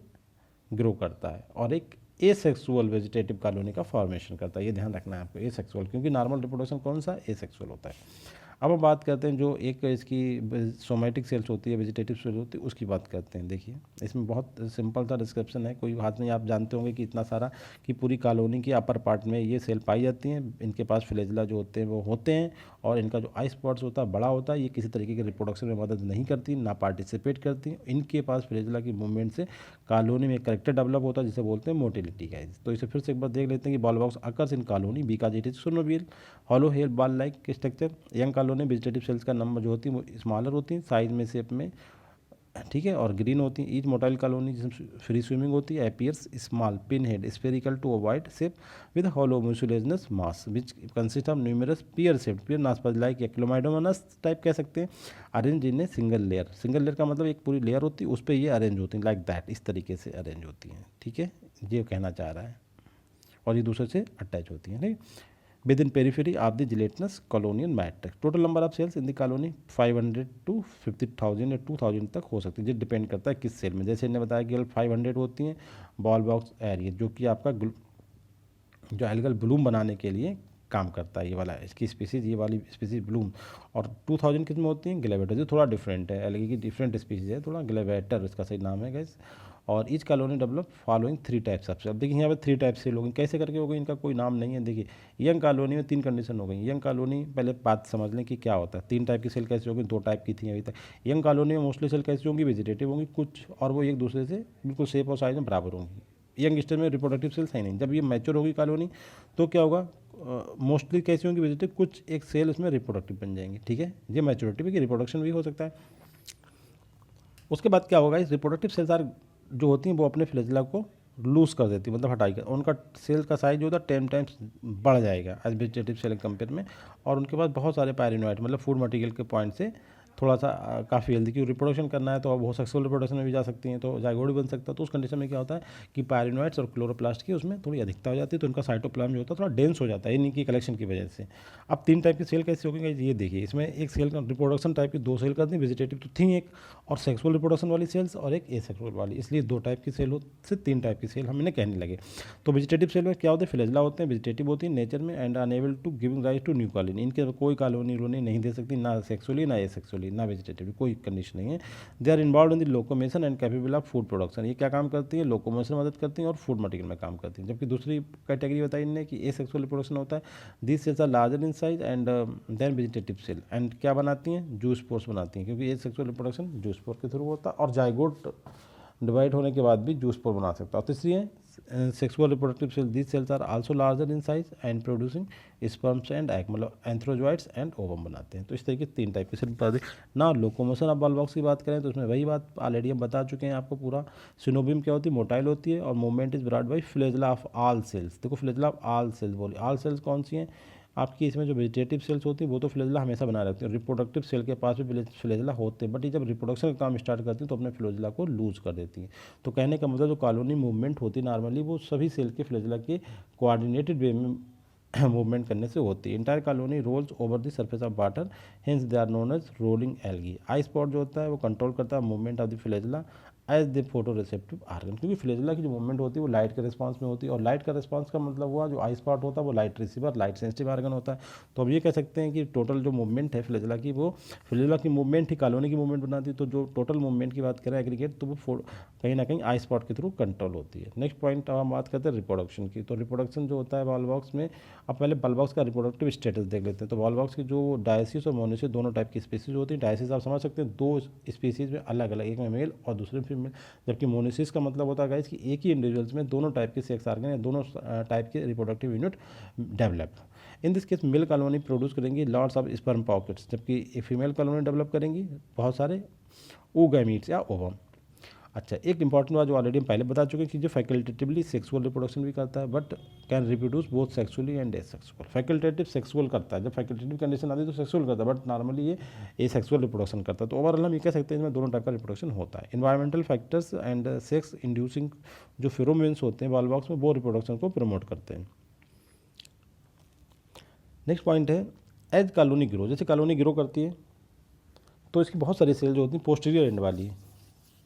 [SPEAKER 1] ग्रो करता है और एक एसेक्सुअल वेजिटेटिव कॉलोनी का फॉर्मेशन करता है। ये ध्यान रखना है आपको, एसेक्सुअल, क्योंकि नॉर्मल रिप्रोडक्शन कौन सा, एसेक्सुअल होता है। अब हम बात करते हैं जो एक इसकी सोमैटिक सेल्स होती है, वेजिटेटिव सेल्स होती है, उसकी बात करते हैं। देखिए इसमें बहुत सिंपल सा डिस्क्रिप्शन है, कोई बात नहीं, आप जानते होंगे कि इतना सारा कि पूरी कॉलोनी के अपर पार्ट में ये सेल पाई जाती हैं। इनके पास फ्लैजेला जो होते हैं वो होते हैं, और इनका जो आई स्पॉट्स होता है बड़ा होता है। ये किसी तरीके के रिप्रोडक्शन में मदद नहीं करती, ना पार्टिसिपेट करती। इनके पास फ्लैजेला की मूवमेंट से कॉलोनी में करेक्टर डेवलप होता है जिसे बोलते हैं मोटिलिटी का। तो इसे फिर से एक बार देख लेते हैं कि volvox occurs in colony because it is coenobial hollow hair ball like structure. Young colony vegetative cells का नंबर जो होती है वो स्मॉलर होती है साइज में, शेप में, ठीक है, और ग्रीन होती है। ईच मोटाइल कॉलोनी जिसमें फ्री स्विमिंग होती है appears small pin head spherical to ovoid shape with hollow mucilaginous mass which consist of numerous pear shape pear नासपज लाइक क्लोमाइडोमोनास टाइप कह सकते हैं। Arrange in a single layer, single layer का मतलब एक पूरी लेयर होती है उस पर ये अरेंज होती है लाइक दैट, इस तरीके से अरेंज होती हैं, ठीक है, ये कहना चाह रहा है। और ये दूसरे से अटैच होती हैं, ठीक। Within periphery of the gelatinous colonial matrix. Total number of cells in the colony 500 to 50,000 या 2000 तक हो सकती है, ये डिपेंड करता है किस सेल में। जैसे इन्हें बताया कि 500 होती हैं बॉल बॉक्स एरिया, जो कि आपका जो एल्गल ब्लूम बनाने के लिए काम करता है, ये वाला इसकी स्पीसीज, ये वाली स्पीसीज ब्लूम। और 2000 किस में होती हैं, ग्लेवेटर, जो थोड़ा डिफरेंट है, एल्गी की डिफरेंट स्पीसीज है, थोड़ा ग्लेवेटर इसका सही नाम है गैस। और each colony develop following 3 types of. अब देखिए यहाँ पे 3 टाइप से लोग कैसे करके हो गए, इनका कोई नाम नहीं है। देखिए यंग कॉलोनी में 3 कंडीशन हो गई। यंग कॉलोनी, पहले बात समझ लें कि क्या होता है। 3 टाइप की सेल कैसे होगी, 2 टाइप की थी अभी तक। यंग कॉलोनी में मोस्टली सेल कैसी होंगी, वेजिटेटिव होंगी कुछ, और वो एक दूसरे से बिल्कुल शेप और साइज में बराबर होंगी। यंग स्टेज में रिप्रोडक्टिव सेल्स है नहीं। जब ये मैच्योर होगी कॉलोनी तो क्या होगा, मोस्टली कैसी होंगी, वेजिटेटिव, कुछ एक सेल उसमें रिप्रोडक्टिव बन जाएंगी, ठीक है। ये मैच्योरिटी की रिप्रोडक्शन भी हो सकता है। उसके बाद क्या होगा, इस रिप्रोडक्टिव सेल्स आर जो होती हैं वो अपने फ्लैजेला को लूज कर देती है, मतलब हटाई कर, उनका सेल का साइज जो होता है 10 टाइम्स बढ़ जाएगा एज वेजिटेटिव सेल कंपेयर में। और उनके पास बहुत सारे पायरिनोइड, मतलब फूड मटेरियल के पॉइंट से थोड़ा सा काफ़ी हेल्दी, क्योंकि रिप्रोडक्शन करना है तो अब वो सक्सेसफुल रिप्रोडक्शन में भी जा सकती हैं, तो जाइगोड भी बन सकता है। तो उस कंडीशन में क्या होता है कि पायरिनोइड्स और क्लोरोप्लास्ट की उसमें थोड़ी अधिकता हो जाती है, तो उनका साइटोप्लाज्म जो होता है थोड़ा डेंस हो जाता है इन्हीं की कलेक्शन की वजह से। अब 3 टाइप की सेल कैसे होगी, ये देखिए, इसमें एक सेल का रिप्रोडक्शन टाइप की 2 सेल करती है, वेजिटेटिव तो थी एक, और सेक्सुअल रिप्रोडक्शन वाली सेल्स और एक एसेक्सुअल वाली, इसलिए 2 टाइप की सेल से 3 टाइप की सेल हम इन्हें कहने लगे। तो वेजिटेटिव सेल में क्या होते हैं, फ्लैजेला होते हैं, वेजिटेटिव होती है नेचर में, and enable to giving rise to new colony. इनके कोई कॉलोनी नहीं दे सकती, ना सेक्सुअली ना एसेक्सुअली। वाली, ना वेजिटेटिव, कोई कंडीशन नहीं है। They are involve in the locomotion and capable of food production, ये क्या काम करती है, लोकोमोशन मदद करती हैं और फूड मटेरियल में काम करती हैं। जबकि दूसरी कैटेगरी बताई इनने कि ए सेक्सुअल रिप्रोडक्शन होता है, this cells are larger in size and then vegetative cell, and क्या बनाती हैं, जूस पोर्स बनाती हैं, क्योंकि asexual reproduction zoospore के थ्रू होता है और जाइगोट डिवाइड होने के बाद भी जूस पोर बना सकता है। और तीसरी है sexual reproductive cell, this cells are also larger in size and producing sperms and egg, मतलब एंथ्रोजॉइड्स एंड ओवम बनाते हैं। तो इस तरीके 3 टाइप के सेल बता दें ना। लोकोमोशन ऑफ बॉल बॉक्स की बात करें तो उसमें वही बात ऑलरेडी हम बता चुके हैं आपको पूरा। सिनोबियम क्या होती है, मोटाइल होती है और movement is brought by flagella of all cells. देखो फ्लेजला ऑफ ऑल सेल्स बोली, ऑल सेल्स कौन सी हैं आपकी, इसमें जो वेजिटेटिव सेल्स होती है वो तो फ्लेजला हमेशा बनाए रखती है, रिप्रोडक्टिव सेल के पास भी फ्लेजला होते हैं, बट ये जब रिप्रोडक्शन का काम स्टार्ट करती है तो अपने फ्लेजला को लूज कर देती है। तो कहने का मतलब जो कॉलोनी मूवमेंट होती है नॉर्मली वो सभी सेल के फ्लेजला के कोऑर्डिनेटेड वे में मूवमेंट करने से होती है। Entire colony rolls over the surface of water, hence they are known as rolling algae. Eye spot जो होता है वो कंट्रोल करता है movement of the flagella as the photo receptive organ, क्योंकि फ्लेजला की जो मूवमेंट होती है वो लाइट के रिस्पांस में होती है, और लाइट का रिस्पांस का मतलब हुआ जो आई स्पॉट होता है वो light receiver, light sensitive organ होता है। तो अब ये कह सकते हैं कि टोटल जो मूवमेंट है फ्लेजला की, वो फ्लेजला की मूवमेंट ही कॉलोनी की मूवमेंट बनाती है। तो जो टोटल मूवमेंट की बात करें एग्रीगेट, तो वो कहीं ना कहीं आई स्पॉट के थ्रू कंट्रोल होती है। नेक्स्ट पॉइंट अब हम बात करते हैं रिप्रोडक्शन की। तो रिप्रोडक्शन जो होता है बॉल बॉक्स में, अब पहले बॉल बॉक्स का रिप्रोडक्टिव स्टेटस देख लेते हैं। तो बॉल बॉक्स की जो डायसिस और मोनोसिस दोनों टाइप की स्पीसीज होती है। डायसिस आप समझ सकते हैं 2 स्पीसीज में अलग अलग, एक में मेल और दूसरे में फीमेल, जबकि मोनोसिस का मतलब होता है गाइस कि एक ही इंडिविजुअल्स में दोनों टाइप के सेक्स आर्गन या दोनों टाइप के reproductive unit develop. In this case male colony produce करेंगी लॉट्स ऑफ स्पर्म पॉकेट्स, जबकि फीमेल कॉलोनी डेवलप करेंगी बहुत सारे oogametes या ओवम। अच्छा, एक इंपॉर्टेंट बात जो ऑलरेडी हम पहले बता चुके हैं कि जो फैकल्टेटिवली सेक्सुअल रिप्रोडक्शन भी करता है but can reproduce both sexually and asexual. Facultative sexual करता है, जब फैकल्टेटिव कंडीशन आती है तो सेक्सुअल करता है, बट नॉर्मली ये एसेक्सुअल रिप्रोडक्शन करता है। तो ओवरऑल हम ये कह सकते हैं इसमें दोनों टाइप का रिप्रोडक्शन होता है। Environmental factors and sex inducing जो फेरोमोन्स होते हैं बॉल बॉक्स में वो रिप्रोडक्शन को प्रमोट करते हैं। नेक्स्ट पॉइंट है एज कॉलोनी ग्रो, जैसे कॉलोनी ग्रो करती है तो इसकी बहुत सारी सेल जो होती हैं पोस्टीरियर एंड वाली,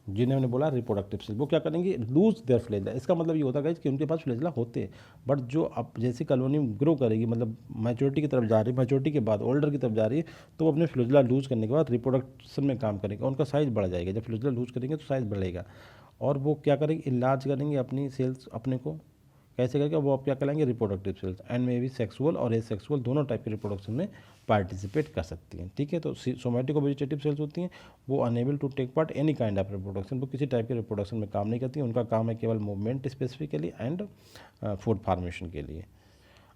[SPEAKER 1] जिन्हें मैंने बोला रिप्रोडक्टिव सेल, वो क्या करेंगे, लूज देयर फ्लेजला। इसका मतलब ये होता है कि उनके पास फ्लेजला होते हैं, बट जो अब जैसे कॉलोनी ग्रो करेगी, मतलब मैच्योरिटी की तरफ जा रही है, मैच्योरिटी के बाद ओल्डर की तरफ जा रही है, तो वो अपने फ्लेजला लूज करने के बाद रिप्रोडक्शन में काम करेंगे, उनका साइज़ बढ़ जाएगा। जब फ्लेजला लूज करेंगे तो साइज़ बढ़ेगा और वो क्या करेंगे, इनलार्ज करेंगे अपनी सेल्स अपने को, कैसे करके वो आप क्या कहलाएंगे, reproductive cells, and may be sexual और एसेक्सुअल दोनों टाइप के रिप्रोडक्शन में पार्टिसिपेट कर सकती हैं। ठीक है, तो सोमैटिक और वेजिटेटिव सेल्स होती हैं वो enable to take part any kind of reproduction, वो किसी टाइप के रिप्रोडक्शन में काम नहीं करती हैं, उनका काम है केवल movement specifically and food formation के लिए।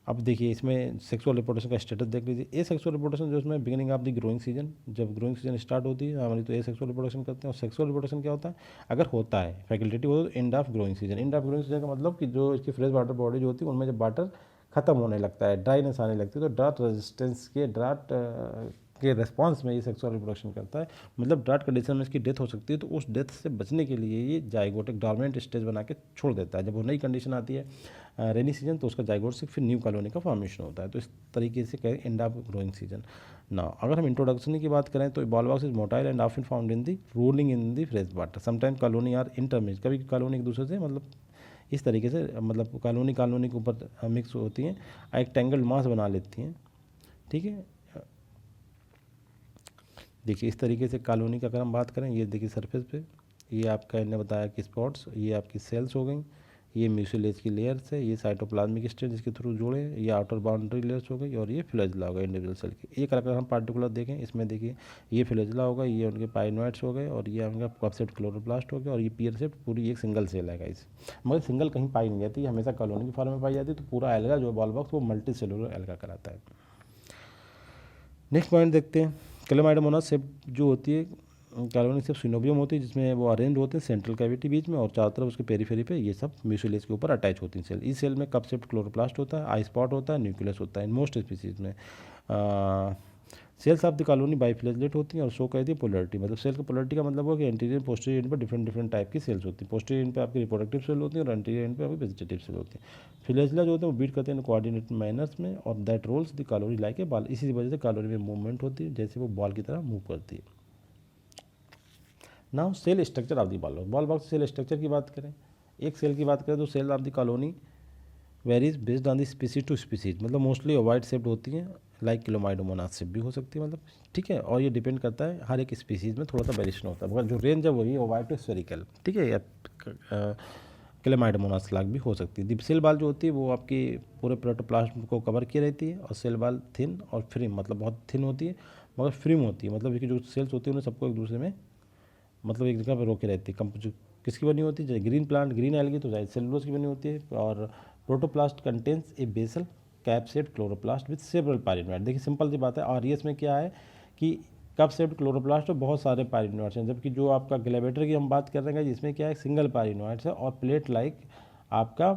[SPEAKER 1] अब देखिए इसमें सेक्सुअल रिप्रोडक्शन का स्टेटस देख लीजिए। ए सेक्सुअल रिप्रोडक्शन जो इसमें beginning of the growing season, जब ग्रोइंग सीजन स्टार्ट होती है हमारी तो ए सेक्सुअल रिप्रोडक्शन करते हैं। और सेक्सुअल रिप्रोडक्शन क्या होता है, अगर होता है फैकल्टेटिव हो तो end of growing season. End of growing season का मतलब कि जो इसकी फ्रेश वाटर बॉडी जो होती है उनमें जब वाटर खत्म होने लगता है, ड्राइनेस आने लगती है, तो ड्राट रेजिस्टेंस के ड्राट के रेस्पॉन्स में ये सेक्सुअल रिप्रोडक्शन करता है। मतलब ड्राट कंडीशन में इसकी डेथ हो सकती है, तो उस डेथ से बचने के लिए ये जाइगोट एक डॉर्मेंट स्टेज बना के छोड़ देता है। जब वो नई कंडीशन आती है रेनी सीजन, तो उसका जाइगोट से फिर न्यू कॉलोनी का फॉर्मेशन होता है। तो इस तरीके से कहें एंड ऑफ ग्रोइंग सीजन। ना अगर हम इंट्रोडक्शन की बात करें तो Volvox is motile and often found in the rolling in the fresh water. Sometime colony are intermix, कभी कॉलोनी एक दूसरे से मतलब इस तरीके से मतलब कॉलोनी के ऊपर मिक्स होती हैं, एक टेंगल्ड मास बना लेती हैं। ठीक है, देखिए इस तरीके से कॉलोनी का अगर हम बात करें, ये देखिए सरफेस पे ये आपका इन्हें बताया कि स्पॉट्स, ये आपकी सेल्स हो गई, ये म्यूसिलेज की लेयर्स है, ये साइटोप्लाज्मिक स्टेज जिसके थ्रू जोड़े, ये आउटर बाउंड्री लेयर्स हो गई, और ये फ्लैजला होगा इंडिविजुअल सेल की। एक अगर हम पार्टिकुलर देखें इसमें देखिए ये फ्लैजला होगा, ये उनके पाइनोइड्स हो गए, और ये उनका कपसेप्ट क्लोरोप्लास्ट हो गया, और ये पियर सेप्ट पूरी एक सिंगल सेल है गाइस। मगर सिंगल कहीं पाई नहीं जाती, हमेशा कॉलोनी की फॉर्म में पाई जाती है। तो पूरा एल्गा जो बॉल बॉक्स वो मल्टी सेलुलर एल्गा कराता है। नेक्स्ट पॉइंट देखते हैं, क्लेमाइडोमोनास सेप्ट जो होती है कॉलोनी सेप्ट सिनोबियम होती है, जिसमें वो अरेंज होते हैं सेंट्रल कैविटी बीच में, और चारों तरफ उसके पेरीफेरी पे ये सब म्यूसिलेज के ऊपर अटैच होती हैं सेल। इस सेल में कपसेप्ट क्लोरोप्लास्ट होता है, आई स्पॉट होता है, न्यूक्लियस होता है इन मोस्ट स्पीसीज में। सेल्स ऑफ द कॉलोनी बाइफ्लैजलेट होती हैं और शो कहती है पोलरिटी, मतलब सेल की पोलरिटी का मतलब हुआ कि एंटीरियर पोस्टीरियर एंड पर डिफरेंट टाइप की सेल्स होती हैं। पोस्टीरियर एंड पे आपकी रिप्रोडक्टिव सेल होती है और एंटीरियर एंड पे आपकी वेजिटेटिव सेल होती है। फ्लैजला जो होते हैं वो बीट करते हैं कोऑर्डिनेट मैनर्स में, और that rolls the colony like a ball. इसी वजह से कॉलोनी में मूवमेंट होती है, जैसे वो बॉल की तरह मूव करती है। Now cell structure of the Volvox cell structure की बात करें, एक सेल की बात करें तो cell of the colony varies based on the species to species, मतलब मोस्टली ओवाइड शेप्ड होती हैं लाइक क्लोमाइडोमोनास भी हो सकती है, मतलब ठीक है। और ये डिपेंड करता है हर एक स्पीसीज़ में थोड़ा सा वेरिएशन होता है, मगर जो रेंज है वही है ओवाइट स्फेरिकल, ठीक है। या क्लेमाइडोमोनास लाग भी हो सकती है। सेल बाल जो होती है वो आपकी पूरे प्रोटोप्लाज्म को कवर किए रहती है, और सेल बाल थिन और फ्रिम, मतलब बहुत थिन होती है मगर फ्रिम होती है, मतलब इसकी जो सेल्स होती है उन्हें सबको एक दूसरे में मतलब एक जगह पर रोके रहती है। जो किसकी बनी होती है, जैसे ग्रीन प्लांट ग्रीन एल्गी तो शायद सेलुलोज की बनी होती है। और protoplast contains a basal cup shaped chloroplast with several pyrenoid. देखिए सिंपल सी बात है, और इसमें क्या है कि कप क्लोरोप्लास्ट में बहुत सारे पायरिनोइड्स हैं, जबकि जो आपका ग्लेवेटर की हम बात कर रहे हैं जिसमें क्या है सिंगल पायरिनोइड्स है और प्लेट लाइक आपका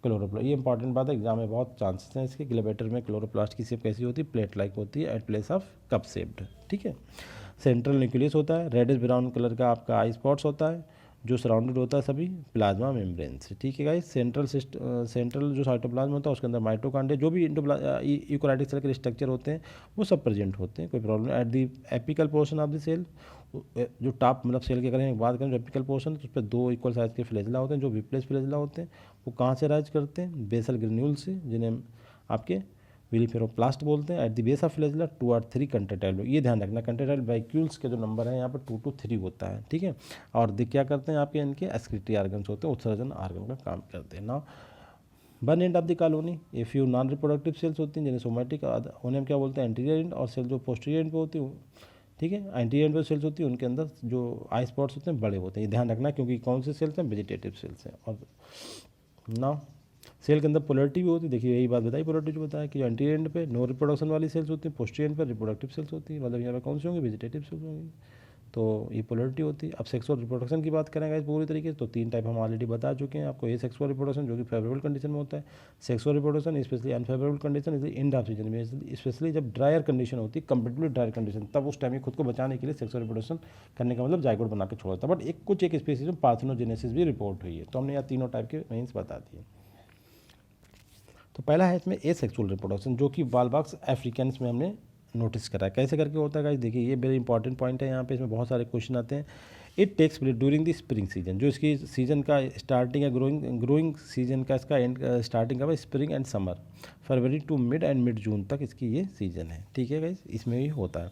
[SPEAKER 1] क्लोरोप्लास्ट। ये इंपॉर्टेंट बात है, एग्जाम में बहुत चांसेस हैं इसके। ग्लेवेटर में क्लोरोप्लास्ट की शेप कैसी होती है, प्लेट लाइक होती है at place of cup shaped, ठीक है। सेंट्रल न्यूक्लियस होता है, रेडिश ब्राउन कलर का आपका आई स्पॉट्स होता है जो सराउंडेड होता है सभी प्लाज्मा मेम्ब्रेन से, ठीक है गाइस। सेंट्रल जो साइटोप्लाज्म होता है उसके अंदर माइटोकॉन्ड्रिया जो भी यूकैरियोटिक सेल के स्ट्रक्चर होते हैं वो सब प्रेजेंट होते हैं, कोई problem. At the apical portion of the cell, जो टॉप मतलब सेल की अगर हम बात करें जो एपिकल पोर्शन तो उस पर 2 इक्वल साइज के फ्लैजेला होते हैं जो विप्लेस फ्लैजेला होते हैं। वो कहाँ से राइज करते हैं, बेसल ग्रेन्यूल से, जिन्हें आपके विलिफेरोप्लास्ट बोलते हैं। At the base of flagella 2 और 3 कंट्रेटाइल, ये ध्यान रखना कंट्रेटाइल वैक्यूल्स के जो नंबर है यहाँ पर 2 to 3 होता है, ठीक है। और क्या करते हैं आपके इनके एक्सक्रीटरी ऑर्गन्स होते हैं, उत्सर्जन ऑर्गन का काम करते हैं ना। One end of the colony a few non reproductive cells होती हैं जिन्हें सोमेटिक, उन्हें हम क्या बोलते हैं एंटीरियर एंड, और सेल जो पोस्टीरियर एंड पे होती है, ठीक है। एंटीरियर एंड पे सेल्स होती है उनके अंदर जो आई स्पॉट्स होते हैं बड़े होते हैं, ये ध्यान रखना क्योंकि कौन से सेल्स हैं, वेजिटेटिव सेल्स हैं। और ना सेल के अंदर पोलरिटी भी होती है, देखिए यही बात बताई पोलरिटी जो बताया कि जो एंटीरियर एंड पे नो रिप्रोडक्शन वाली सेल्स होती है, पोस्टीरियर एंड पे रिप्रोडक्टिव सेल्स होती है, मतलब यहाँ पे कौन सी होंगी, वेजिटेटिव सेल्स होंगी, तो ये पोलरिटी होती है। अब सेक्सुअल रिप्रोडक्शन की बात करेंगे इस पूरी तरीके से, तो 3 टाइप हम ऑलरेडी बता चुके हैं आपको। ये सेक्सुअल रिप्रोडक्शन जो कि फेवरेबल कंडीशन में होता है, sexual reproduction specially unfavourable condition इसलिए एंड ऑफ सीजन में, स्पेशली जब ड्रायर कंडीशन होती है, कंपेरेटिवली ड्रायर कंडीशन, तब उस टाइम में खुद को बचाने के लिए सेक्सुअल रिप्रोडक्शन करने का मतलब जाइगोट बना के छोड़ देता है। बट कुछ एक स्पीसीज में पार्थेनोजेनेसिस भी रिपोर्ट हुई है, तो हमने यहाँ तीनों टाइप के मीन्स बता दिए। तो पहला है इसमें ए सेक्सुअल रिप्रोडक्शन जो कि वालबाक्स अफ्रीकन्स में हमने नोटिस करा है। कैसे करके होता है गाइस, देखिए ये वेरी इंपॉर्टेंट पॉइंट है, यहाँ पे इसमें बहुत सारे क्वेश्चन आते हैं। It takes place during the spring season, जो इसकी सीजन का स्टार्टिंग है, ग्रोइंग सीजन का इसका एंड स्टार्टिंग का स्प्रिंग एंड समर, फरवरी टू मिड जून तक इसकी ये सीजन है, ठीक है गाइस, इसमें ही होता है।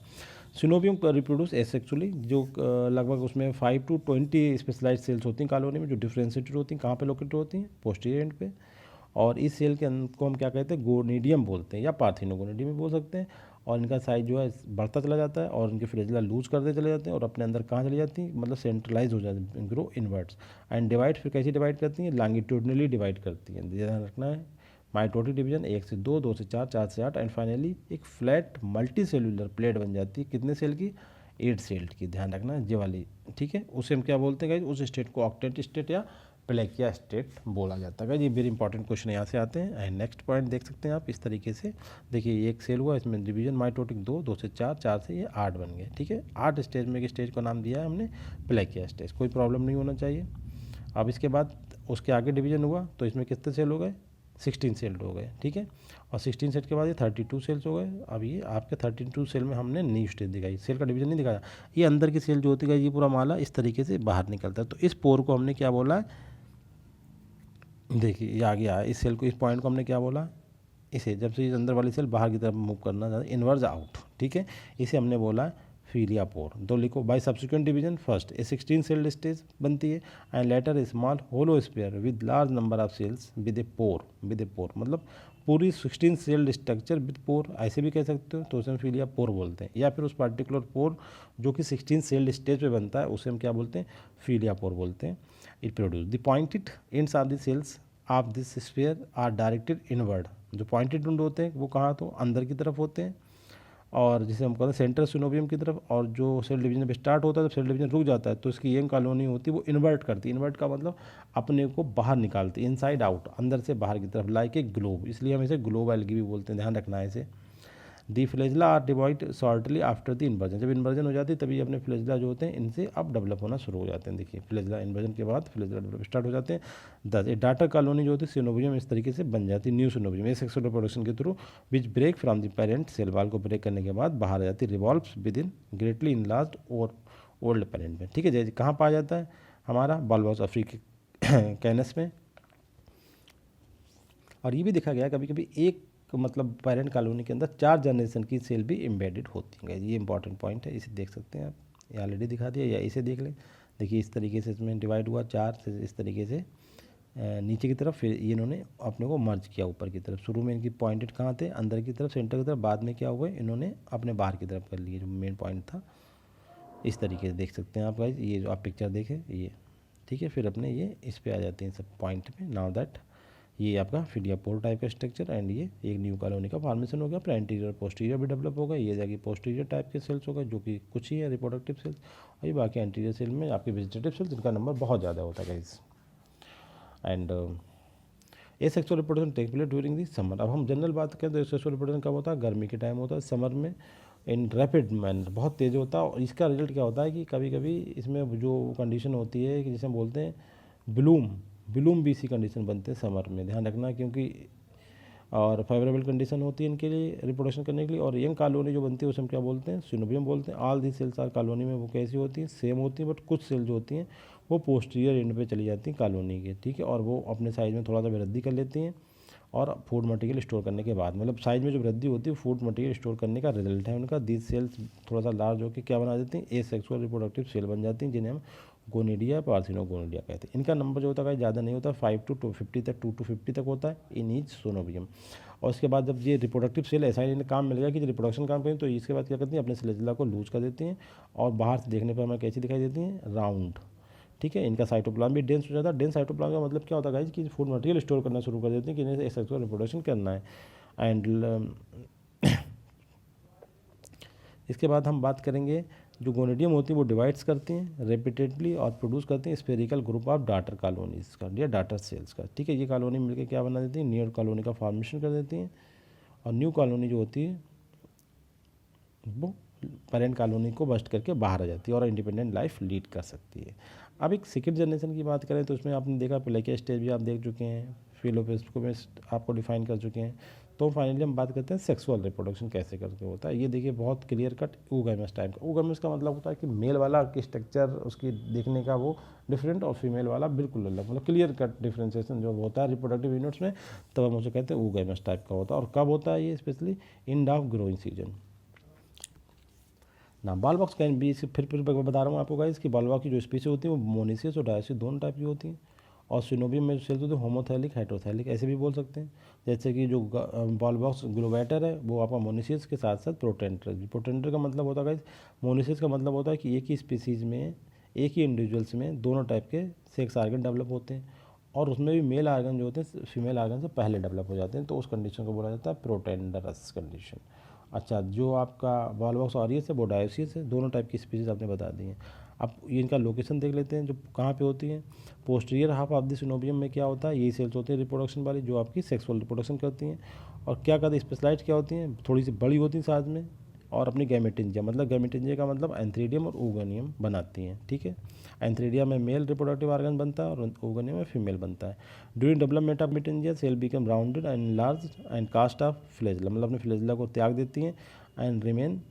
[SPEAKER 1] सिनोबियम रिप्रोड्यूस एसेक्सुअली, जो लगभग उसमें 5 to 20 स्पेशलाइज्ड सेल्स होती हैं कॉलोनी में जो डिफ्रेंशिएटेड होती हैं, कहाँ पे लोकेटेड होती हैं, पोस्टीरियर एंड पे। और इस सेल के को हम क्या कहते हैं, गोनिडियम बोलते हैं या पार्थिनोगोनिडियम भी बोल सकते हैं। और इनका साइज जो है बढ़ता चला जाता है और इनके फ्लैजेला लूज करते चले जाते हैं और अपने अंदर कहाँ चली जाती हैं, मतलब सेंट्रलाइज हो जाती हैं, ग्रो इनवर्ट्स एंड डिवाइड। फिर कैसे डिवाइड करती हैं, लॉन्गिट्यूडनली डिवाइड करती हैं, ध्यान रखना है। माइटोटिक डिवीजन 1 से 2, 2 से 4, 4 से 8 एंड फाइनली एक फ्लैट मल्टी सेलुलर प्लेट बन जाती है, कितने सेल की, 8 सेल की, ध्यान रखना है ये वाली, ठीक है। उसे हम क्या बोलते हैं, उस स्टेट को ऑक्टेट स्टेट या प्लेकिया स्टेट बोला जाता है। ये वेरी इंपॉर्टेंट क्वेश्चन यहाँ से आते हैं। एंड नेक्स्ट पॉइंट देख सकते हैं आप इस तरीके से, देखिए एक सेल हुआ इसमें डिवीजन माइटोटिक 2, 2 से 4, 4 से ये 8 बन गए, ठीक है। 8 स्टेज में एक स्टेज का नाम दिया है हमने प्लेकिया स्टेज, कोई प्रॉब्लम नहीं होना चाहिए। अब इसके बाद उसके आगे डिवीजन हुआ तो इसमें कितने सेल हो गए, 16 सेल हो गए, ठीक है। और 16 सेल के बाद ये 32 सेल्स हो गए। अब ये आपके 32 सेल में हमने न्यू स्टेज दिखाई, सेल का डिवीजन नहीं दिखाया। ये अंदर की सेल जो होती है ये पूरा माला इस तरीके से बाहर निकलता है, तो इस पोर को हमने क्या बोला है, देखिए ये आ गया है, इस सेल को, इस पॉइंट को हमने क्या बोला, इसे जब से इस अंदर वाली सेल बाहर की तरफ मूव करना चाहता है, इनवर्ज आउट, ठीक है, इसे हमने बोला है फीलिया पोर। तो लिखो by subsequent division first a 16 cell stage बनती है and later a small hollow sphere with large number of cells with a pore, मतलब पूरी 16 सेल्ड स्ट्रक्चर विद पोर, ऐसे भी कह सकते हो, तो उसे हम फीलिया पोर बोलते हैं। या फिर उस पर्टिकुलर पोर जो कि 16 सेल्ड स्टेज पे बनता है उसे हम क्या बोलते हैं, फीलिया पोर बोलते हैं। It produce the pointed ends of the cells of this sphere are directed inward, जो पॉइंटेड एंड होते हैं वो कहाँ, तो अंदर की तरफ होते हैं, और जिसे हम कहते हैं सेंट्रल सिनोबियम की तरफ। और जो सेल डिवीजन जब स्टार्ट होता है, जब सेल डिवीजन रुक जाता है तो इसकी यंग कॉलोनी होती है वो इन्वर्ट करती है। इन्वर्ट का मतलब अपने को बाहर निकालती है, इनसाइड आउट, अंदर से बाहर की तरफ, लाइक ए ग्लोब, इसलिए हम इसे ग्लोब एल्गी भी बोलते हैं, ध्यान रखना है इसे। The flagella are divide shortly after the inversion, जब इन्वर्जन हो जाती है तभी अपने फ्लेजला जो होते हैं इनसे अब डेवलप होना शुरू हो जाते हैं। देखिए फ्लेजला इन्वर्जन के बाद फ्लेजला डेवलप स्टार्ट हो जाते हैं। 10 एक डाटा कॉलोनी जो होती है सिनोबियम इस तरीके से बन जाती है, न्यू सिनोबियम, सेक्सुअल रिप्रोडक्शन के थ्रू which break from the parent cell wall को ब्रेक करने के बाद बाहर आ जाती है, revolves with in greatly enlarged और ओल्ड पेरेंट में, ठीक है। जैसे कहाँ पाया जाता है, हमारा बालबाउस अफ्रीकैनस में। और ये भी देखा गया कभी कभी एक मतलब पेरेंट कॉलोनी के अंदर 4 जनरेशन की सेल भी एम्बेडेड होती हैं। ये इंपॉर्टेंट पॉइंट है, इसे देख सकते हैं आप, ये ऑलरेडी दिखा दिया, या इसे देख लें। देखिए इस तरीके से इसमें डिवाइड हुआ 4 से, इस तरीके से नीचे की तरफ, फिर ये इन्होंने अपने को मर्ज किया ऊपर की तरफ। शुरू में इनकी पॉइंटेड कहाँ थे, अंदर की तरफ, सेंटर की तरफ, बाद में क्या हुआ इन्होंने अपने बाहर की तरफ कर लिए, जो मेन पॉइंट था। इस तरीके से देख सकते हैं आप गाइस, ये जो आप पिक्चर देखें ये, ठीक है। फिर अपने ये इस पे आ जाते हैं सब पॉइंट पे। नाउ दैट ये आपका फिडियापोल टाइप का स्ट्रक्चर एंड ये एक न्यू कॉलोनी का फॉर्मेशन हो गया। फिर एंटीरियर पोस्टीरियर भी डेवलप होगा, ये जाके पोस्टीरियर टाइप के सेल्स होगा जो कि कुछ ही है रिप्रोडक्टिव सेल्स, और ये बाकी एंटीरियर सेल में आपके वेजिटेटिव सेल्स जिनका नंबर बहुत ज़्यादा होता है guys. And asexual reproduction take place during the summer. अब हम जनरल बात करें तो एसेक्सुअल रिप्रोडक्शन कब होता है, गर्मी के टाइम होता है, समर में इन रैपिड मैनर, बहुत तेज़ होता है। और इसका रिजल्ट क्या होता है कि कभी कभी इसमें जो कंडीशन होती है कि जिसे हम बोलते हैं ब्लूम भी इसी कंडीशन बनते हैं समर में, ध्यान रखना, क्योंकि और फेवरेबल कंडीशन होती है इनके लिए रिप्रोडक्शन करने के लिए। और यंग कॉलोनी जो बनती है उसे हम क्या बोलते हैं, सिनोबियम बोलते हैं। All the cells are colony में वो कैसी होती हैं, सेम होती हैं, बट कुछ सेल जो होती हैं वो पोस्टीरियर एंड पे चली जाती हैं कॉलोनी के, ठीक है। और वो अपने साइज में थोड़ा सा वृद्धि कर लेती हैं, और फूड मटेरियल स्टोर करने के बाद, मतलब साइज में जो वृद्धि होती है फूड मटेरियल स्टोर करने का रिजल्ट है उनका। दीज सेल्स थोड़ा सा लार्ज होकर क्या बना देती हैं, एसेक्सुअल रिप्रोडक्टिव सेल बन जाती हैं, जिन्हें हम गोनिडिया पार्थिनोगोनिडिया कहते हैं। इनका नंबर जो होता है ज़्यादा नहीं होता, 5 to 250 तक, 2 to 50 तक होता है इन ईच सोनोबियम। और उसके बाद जब ये रिप्रोडक्टिव सेल ऐसा इन्हें काम मिल गया कि रिप्रोडक्शन काम करें, तो इसके बाद क्या करती हैं, अपने फ्लैजेला को लूज कर देती हैं, और बाहर से देखने पर हमें कैसी दिखाई देती हैं, राउंड, ठीक है। इनका साइटोप्लाज्म भी डेंस हो जाता है। डेंस साइटोप्लाज्म का मतलब क्या होता है गाइस, कि फूड मटेरियल स्टोर करना शुरू कर देते हैं कि इन्हें एसेक्सुअल रिप्रोडक्शन करना है। एंड इसके बाद हम बात करेंगे, जो गोनेडियम होती है वो डिवाइड्स करती हैं रेपिटेडली और प्रोड्यूस करती हैं spherical group of daughter colonies का या डाटर सेल्स का, ठीक है। ये कॉलोनी मिलकर क्या बना देती है, न्यू कॉलोनी का फॉर्मेशन कर देती हैं, और न्यू कॉलोनी जो होती है वो पेरेंट कॉलोनी को बस्ट करके बाहर आ जाती है और इंडिपेंडेंट लाइफ लीड कर सकती है। अब एक सेकंड जनरेशन की बात करें तो उसमें आपने देखा प्लेकिया स्टेज भी आप देख चुके हैं, फिलोपेस को भी आपको डिफाइन कर चुके हैं। तो फाइनली हम बात करते हैं सेक्सुअल रिप्रोडक्शन कैसे करके होता है। ये देखिए बहुत क्लियर कट oogamous टाइप का। oogamous का मतलब होता है कि मेल वाला की स्ट्रक्चर उसकी देखने का वो डिफरेंट, और फीमेल वाला बिल्कुल अलग, मतलब क्लियर कट डिफ्रेंसिएशन जो होता है रिप्रोडक्टिव यूनिट्स में, तब हम उसे कहते हैं oogamous टाइप का होता है। और कब होता है ये, specially in of growing season ना। बॉल बॉक्स कैन बी, फिर बता रहा हूँ आपको गाइस कि बॉल बॉक्स की जो स्पीसीज होती है वो मोनिसियस और डायोसिस दोनों टाइप की होती हैं। और सिनोबियम में जो सेल्स होते हैं होमोथैलिक हाइड्रोथैलिक ऐसे भी बोल सकते हैं। जैसे कि जो बॉल बॉक्स ग्लोबैटर है वो आपका मोनिसियस के साथ साथ प्रोटेंटर। प्रोटेंटर का मतलब होता है गाइस, मोनिसियस का मतलब होता है कि एक ही स्पीसीज में, एक ही इंडिविजुअल्स में दोनों टाइप के सेक्स आर्गन डेवलप होते हैं, और उसमें भी मेल आर्गन जो होते हैं फीमेल आर्गन से पहले डेवलप हो जाते हैं, तो उस कंडीशन को बोला जाता है प्रोटेंडरस कंडीशन। अच्छा, जो आपका बॉल बॉक्स ऑरियस है वो डायोसिस है, दोनों टाइप की स्पीसीज आपने बता दी हैं। अब ये इनका लोकेशन देख लेते हैं, जो कहाँ पे होती हैं। Posterior half of the coenobium में क्या होता है, यही सेल्स होती हैं रिप्रोडक्शन वाली, जो आपकी सेक्सुअल रिप्रोडक्शन करती हैं। और क्या करती है, स्पेशलाइज क्या होती हैं, थोड़ी सी बड़ी होती हैं साथ में, और अपनी गैमेटिंजिया, मतलब गैमेटिंजिया का मतलब एंथ्रीडियम और ooganium बनाती हैं, ठीक है। एंथ्रीडिया में मेल रिप्रोडक्टिव ऑर्गन बनता है और ooganium में फीमेल बनता है। ड्यूरिंग डेवलपमेंट ऑफ मेटेंजिया cell become rounded and large and cast off flagella, मतलब अपने फ्लेजला को त्याग देती हैं, and remain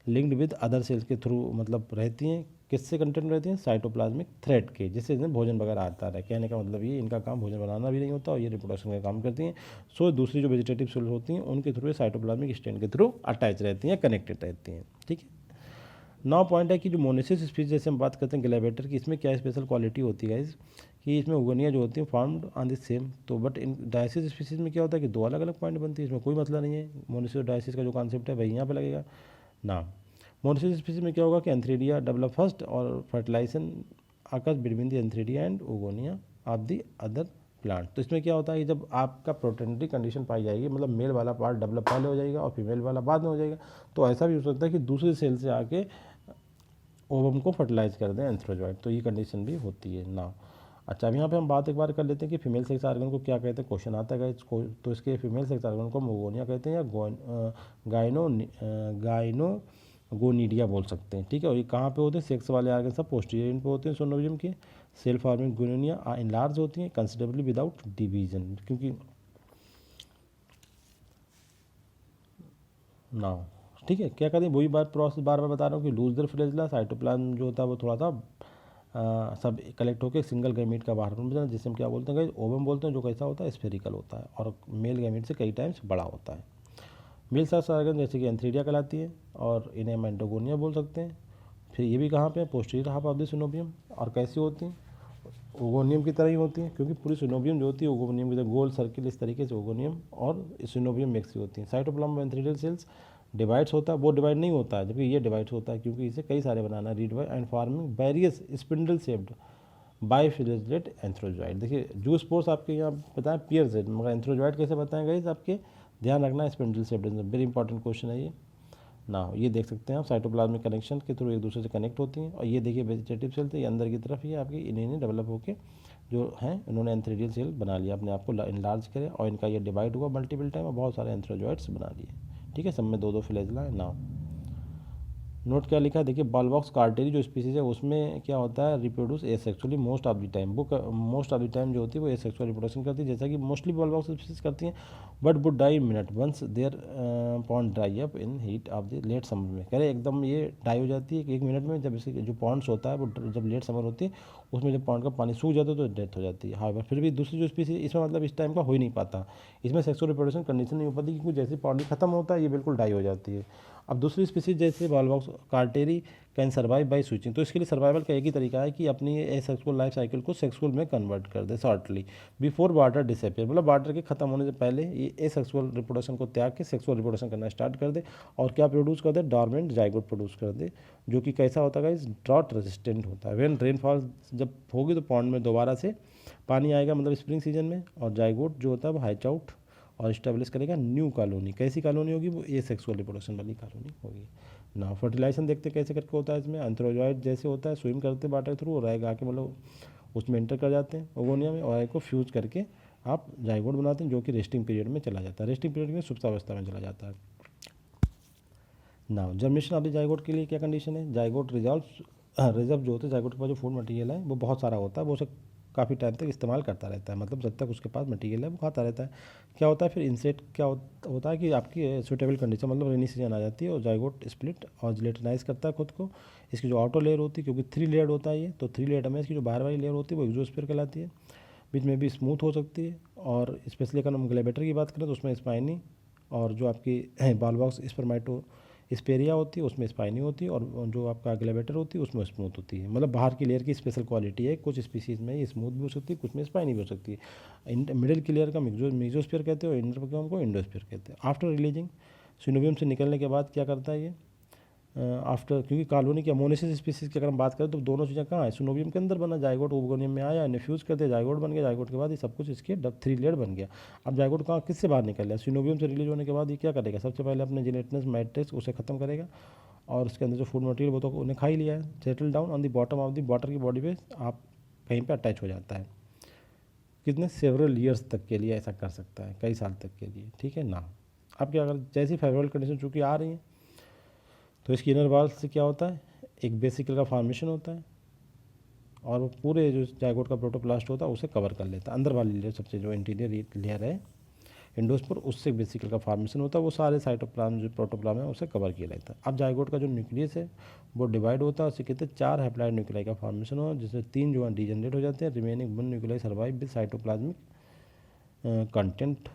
[SPEAKER 1] linked with other cells के थ्रू, मतलब रहती हैं, किससे कंटेंट रहती हैं, साइटोप्लाज्मिक थ्रेड के, जिससे इन्हें भोजन वगैरह आता है। कहने का मतलब ये इनका काम भोजन बनाना भी नहीं होता, और ये रिप्रोडक्शन का काम करती हैं। सो दूसरी जो वेजिटेटिव सेल्स होती हैं उनके थ्रू साइटोप्लाज्मिक स्टेन के थ्रू अटैच रहती हैं, कनेक्टेड रहती हैं, ठीक है। नौ पॉइंट है कि जो मोनेसिस स्पीसीज जैसे हम बात करते हैं ग्लेवेटर की, इसमें क्या स्पेशल क्वालिटी होती है गाइस, कि इसमें उगनिया जो होती हैं फॉर्म्ड ऑन द सेम। तो बट इन डायसिस स्पीसीज में क्या होता है कि दो अलग अलग पॉइंट बनती है, इसमें कोई मतलब नहीं है। मोनेसिस और डायसिस का जो कॉन्सेप्ट है वही यहाँ पे लगेगा ना। मोनेसिस स्पीसीज में क्या होगा कि एंथ्रीडिया डेवलप फर्स्ट और fertilisation occurs between the antheridia and oogonia of the other plant. तो इसमें क्या होता है कि जब आपका प्रोटेंटरी कंडीशन पाई जाएगी, मतलब मेल वाला पार्ट डेवलप पहले हो जाएगा और फीमेल वाला बाद में हो जाएगा, तो ऐसा भी हो सकता है कि दूसरे सेल से आके ओवम को फर्टिलाइज कर दें एंथ्रोजॉइड, तो ये कंडीशन भी होती है ना। अच्छा, अब यहाँ पे हम बात एक बार कर लेते हैं कि फीमेल सेक्स आर्गन को क्या कहते हैं, क्वेश्चन आता है इसको। तो इसके फीमेल सेक्स आर्गन को मोगोनिया कहते हैं, या गाइनो गोनीडिया बोल सकते हैं, ठीक है। और ये कहाँ पे होते हैं, सेक्स वाले आर्गन सब पोस्टीरियर पे होते हैं सोनोवियम के। सेल फॉर्मिंग गोनिया इनलार्ज होती हैं कंसिडरेबली विदाउट डिवीजन, क्योंकि ना, ठीक है। क्या करें, वही बात प्रोसेस बार बार बता रहा हूँ कि लूजर फ्लेजला साइटोप्लाज्म जो होता है वो थोड़ा सा सब कलेक्ट होकर सिंगल गैमीट का बाहर बन जाता है, जिसे हम क्या बोलते हैं गाइस, ओवम बोलते हैं, जो कैसा होता है, स्फेरिकल होता है और मेल गैमीट से कई टाइम्स बड़ा होता है। मेल सेक्स ऑर्गन जैसे कि एंथ्रीडिया कहलाती है और इन्हें हम एंडोगोनिया बोल सकते हैं। फिर ये भी कहाँ पे है, posterior half of the coenobium. और कैसी होती हैं, ओगोनियम की तरह ही होती हैं, क्योंकि पूरी सिनोबियम जो होती है ओगोनियम की तरह गोल सर्किल इस तरीके से ओगोनियम और सिनोबियम मिक्स ही होती हैं। साइटोप्लाज्म एंथ्रीडियल सेल्स डिवाइड्स होता है, वो डिवाइड नहीं होता है, जबकि ये डिवाइड्स होता है, क्योंकि इसे कई सारे बनाना है, redivide and forming various spindle shaped biflagellate antherozoid. देखिए जूस स्पोर्स आपके यहाँ बताएं पियर से, मगर एंथ्रोजॉइड कैसे बताएंगे इस आपके, ध्यान रखना है, spindle shaped, very important question है ये ना। ये देख सकते हैं आप, साइटोप्लाज्मिक कनेक्शन के थ्रू एक दूसरे से कनेक्ट होती हैं। और ये देखिए वेजिटेटिव सेल थे, ये अंदर की तरफ ये आपकी इन्हें डेवलप होकर जो हैं इन्होंने एंथ्रीडियल सेल बना लिया अपने आप को, इनलार्ज करे, और इनका ये डिवाइड हुआ मल्टीपल टाइम और बहुत सारे एंथ्रोजॉइड्स बना लिए। ठीक है, सब में दो दो फ्लैजेला है ना। नोट क्या लिखा है, देखिए बॉलबॉक्स कार्टेरी जो स्पीसीज है उसमें क्या होता है, reproduce asexually most of the time. वो मोस्ट ऑफ द टाइम जो होती है वो एसेक्सुअल रिप्रोडक्शन करती है, जैसा कि मोस्टली बॉलबॉक्स स्पीसीज करती हैं, but would die minute once their pond dry up in heat of the late summer में। कह रहे एकदम ये डाई हो जाती है 1 मिनट में, जब इसके जो पॉन्ड्स होता है वो जब लेट समर होती है उसमें जब पॉन्ड का पानी सूख जाता है तो डेथ हो जाती है। हाँ, फिर भी दूसरी जो स्पीसीज इसमें मतलब इस टाइम का हो ही नहीं पाता, इसमें सेक्सुअल रिप्रोडक्शन कंडीशन नहीं हो पाती, क्योंकि जैसे पॉन्ड खत्म होता है ये बिल्कुल डाई हो जाती है। अब दूसरी स्पीसीज जैसे बॉलबॉक्स कार्टेरी कैन सर्वाइव बाई स्विचिंग, तो इसके लिए सर्वाइवल का एक ही तरीका है कि अपनी एसेक्सुअल लाइफ साइकिल को सेक्सुअल में कन्वर्ट कर दे शॉर्टली बिफोर वाटर डिसअपियर, मतलब वाटर के खत्म होने से पहले ये एसेक्सुअल रिप्रोडक्शन को त्याग के सेक्सुअल रिप्रोडक्शन करना स्टार्ट कर दे, और क्या प्रोड्यूस कर दे, डॉर्मेंट जाइगोट प्रोड्यूस कर दे, जो कि कैसा होता है, ड्रॉट रेजिस्टेंट होता है। व्हेन रेनफॉल जब होगी तो पॉन्ड में दोबारा से पानी आएगा, मतलब स्प्रिंग सीजन में, और जाइगोट जो होता है वो हैच आउट और इस्टेब्लिश करेगा न्यू कॉलोनी। कैसी कॉलोनी होगी, वो ए सेक्सुअल रिप्रोडक्शन वाली कॉलोनी होगी ना। फर्टिलाइजेशन देखते कैसे करके होता है, इसमें एंथ्रोजॉइड जैसे होता है, स्विम करते वाटर थ्रू और आएगा आके मतलब उसमें एंटर कर जाते हैं ओगोनिया में, और को फ्यूज करके आप जाइगोट बनाते हैं, जो कि रेस्टिंग पीरियड में चला जाता है, रेस्टिंग पीरियड में सुप्तावस्था में चला जाता है ना। जर्मिनेशन ऑफ द जाइगोट के लिए क्या कंडीशन है, जाइगोट रिजर्व जो होता है, जाइगोट के पास जो फूड मटेरियल है वो बहुत सारा होता है, वो उसे काफ़ी टाइम तक इस्तेमाल करता रहता है, मतलब जब तक उसके पास मटेरियल है वो खाता रहता है। क्या होता है फिर इनसेट क्या होता है कि आपकी सुटेबल कंडीशन, मतलब रेनी सीजन आ जाती है और जाइगोट स्प्लिट और जिलेटिनाइज करता है खुद को। इसकी जो आउटर लेयर होती है, क्योंकि 3 लेयर्ड होता है ये, तो 3 लेयर्ड में इसकी जो बाहर वाली लेयर होती है वो एक्सोस्फीयर कहलाती है, बीच में भी स्मूथ हो सकती है, और स्पेशली अगर हम ग्लेबेटर की बात करें तो उसमें स्पाइनी, और जो आपकी बॉलबॉक्स स्पर्मेटो स्पेरिया होती है उसमें स्पाइनी होती है, और जो आपका ग्लेबेटर होती है उसमें स्मूथ होती है। मतलब बाहर की लेयर की स्पेशल क्वालिटी है, कुछ स्पीसीज में ये स्मूथ भी हो सकती है, कुछ में स्पाइनी भी हो सकती है। मिडिल की लेयर का मिक्सोस्फीयर कहते हैं और इंटर का उनको इंडोस्फीयर कहते हैं। आफ्टर रिलीजिंग सिनोबियम से निकलने के बाद क्या करता है ये, आफ्टर, क्योंकि कॉलोनी की अमोनिसिस स्पीसीज की अगर हम बात करें तो दोनों चीज़ें कहाँ है, सिनोबियम के अंदर बना, जाइगोट ओगोनियम में आया, इन्फ्यूज कर दिया, जाइगोट बन गया, जाइगोट के बाद ये सब कुछ इसके 3 लेयर बन गया। अब जाइगोट कहाँ किससे बाहर निकल गया, सिनोबियम से रिलीज होने के बाद ये क्या करेगा, सबसे पहले अपने जिलेटिनस मैट्रिक्स उसे खत्म करेगा, और उसके अंदर जो फूड मटेरियल वो तो उन्हें खा ही लिया है, settle down on the bottom of the water की बॉडी पे आप कहीं पे अटैच हो जाता है। कितने सेवरल ईयर्स तक के लिए ऐसा कर सकता है, कई साल तक के लिए, ठीक है ना। अब क्या अगर जैसी फेवरेबल कंडीशन चूँकि आ रही हैं तो इसकी इनर वाल से क्या होता है, एक बेसिकल का फॉर्मेशन होता है, और वो पूरे जो जाइगोट का प्रोटोप्लास्ट होता है उसे कवर कर लेता है। अंदर वाली लेयर सबसे जो इंटीरियर लेयर है इंडोस्पोर, उससे बेसिकल का फॉर्मेशन होता है, वो सारे साइटोप्लाज्म जो प्रोटोप्लाज्म है उसे कवर किया रहता है। अब जाइगोट का जो न्यूक्लियस है वो डिवाइड होता है, उससे कहते हैं 4 हैप्लॉइड न्यूक्लियाई का फॉर्मेशन हो, जिसमें 3 जो है डिजनरेट हो जाते हैं, remaining 1 nuclei survive with cytoplasmic content,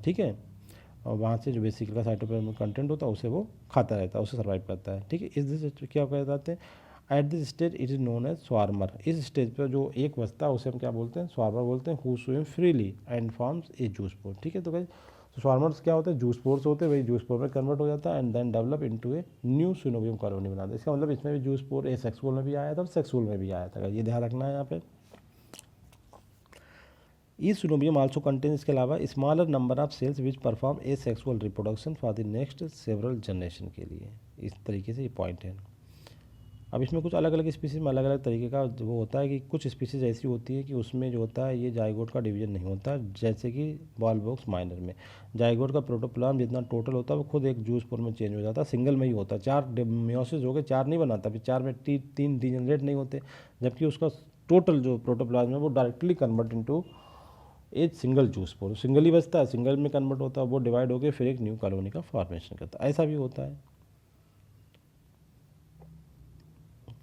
[SPEAKER 1] ठीक है, और वहाँ से जो बेसिकल का साइटोप्लाज्मिक कंटेंट होता है उसे वो खाता रहता है, उसे सर्वाइव करता है, ठीक है। इस दिस क्या कह जाते हैं, at this stage it is known as swarmer. इस स्टेज पर जो एक बचता है उसे हम क्या बोलते हैं, स्वार्मर बोलते हैं, who swim freely and forms a zoospore, ठीक है। तो भाई तो स्वार्मर्स क्या होते हैं, जूस पोर्स होते हैं, वही जूस पोर में कन्वर्ट हो जाता है and then develop into a new coenobium colony बनाता है। इसका मतलब इसमें भी जूस पोर ए सेक्सुअल में भी आया था और सेक्सुअल में भी आया था, ये ध्यान रखना है यहाँ पे। ई सिनोबियम आल्सो कंटेन, इसके अलावा smaller number of cells which perform a sexual reproduction for the next several generation के लिए, इस तरीके से ये पॉइंट है। अब इसमें कुछ अलग अलग स्पीसीज में अलग अलग तरीके का वो होता है कि कुछ स्पीसीज ऐसी होती है कि उसमें जो होता है ये जाइगोट का डिवीजन नहीं होता, जैसे कि बॉलबॉक्स माइनर में जाइगोट का प्रोटोप्लाज्म जितना टोटल होता है वो खुद एक जूस पोर में चेंज हो जाता है, सिंगल में ही होता है। 4 मियोसिस हो गए, 4 नहीं बनाता, फिर 4 में 3 डिजनरेट नहीं होते, जबकि उसका टोटल जो प्रोटोप्लाज्म है वो डायरेक्टली कन्वर्ट इनटू एक सिंगल जूस पोर, सिंगल ही बचता है, सिंगल में कन्वर्ट होता है, वो डिवाइड होकर फिर एक न्यू कॉलोनी का फॉर्मेशन करता है, ऐसा भी होता है।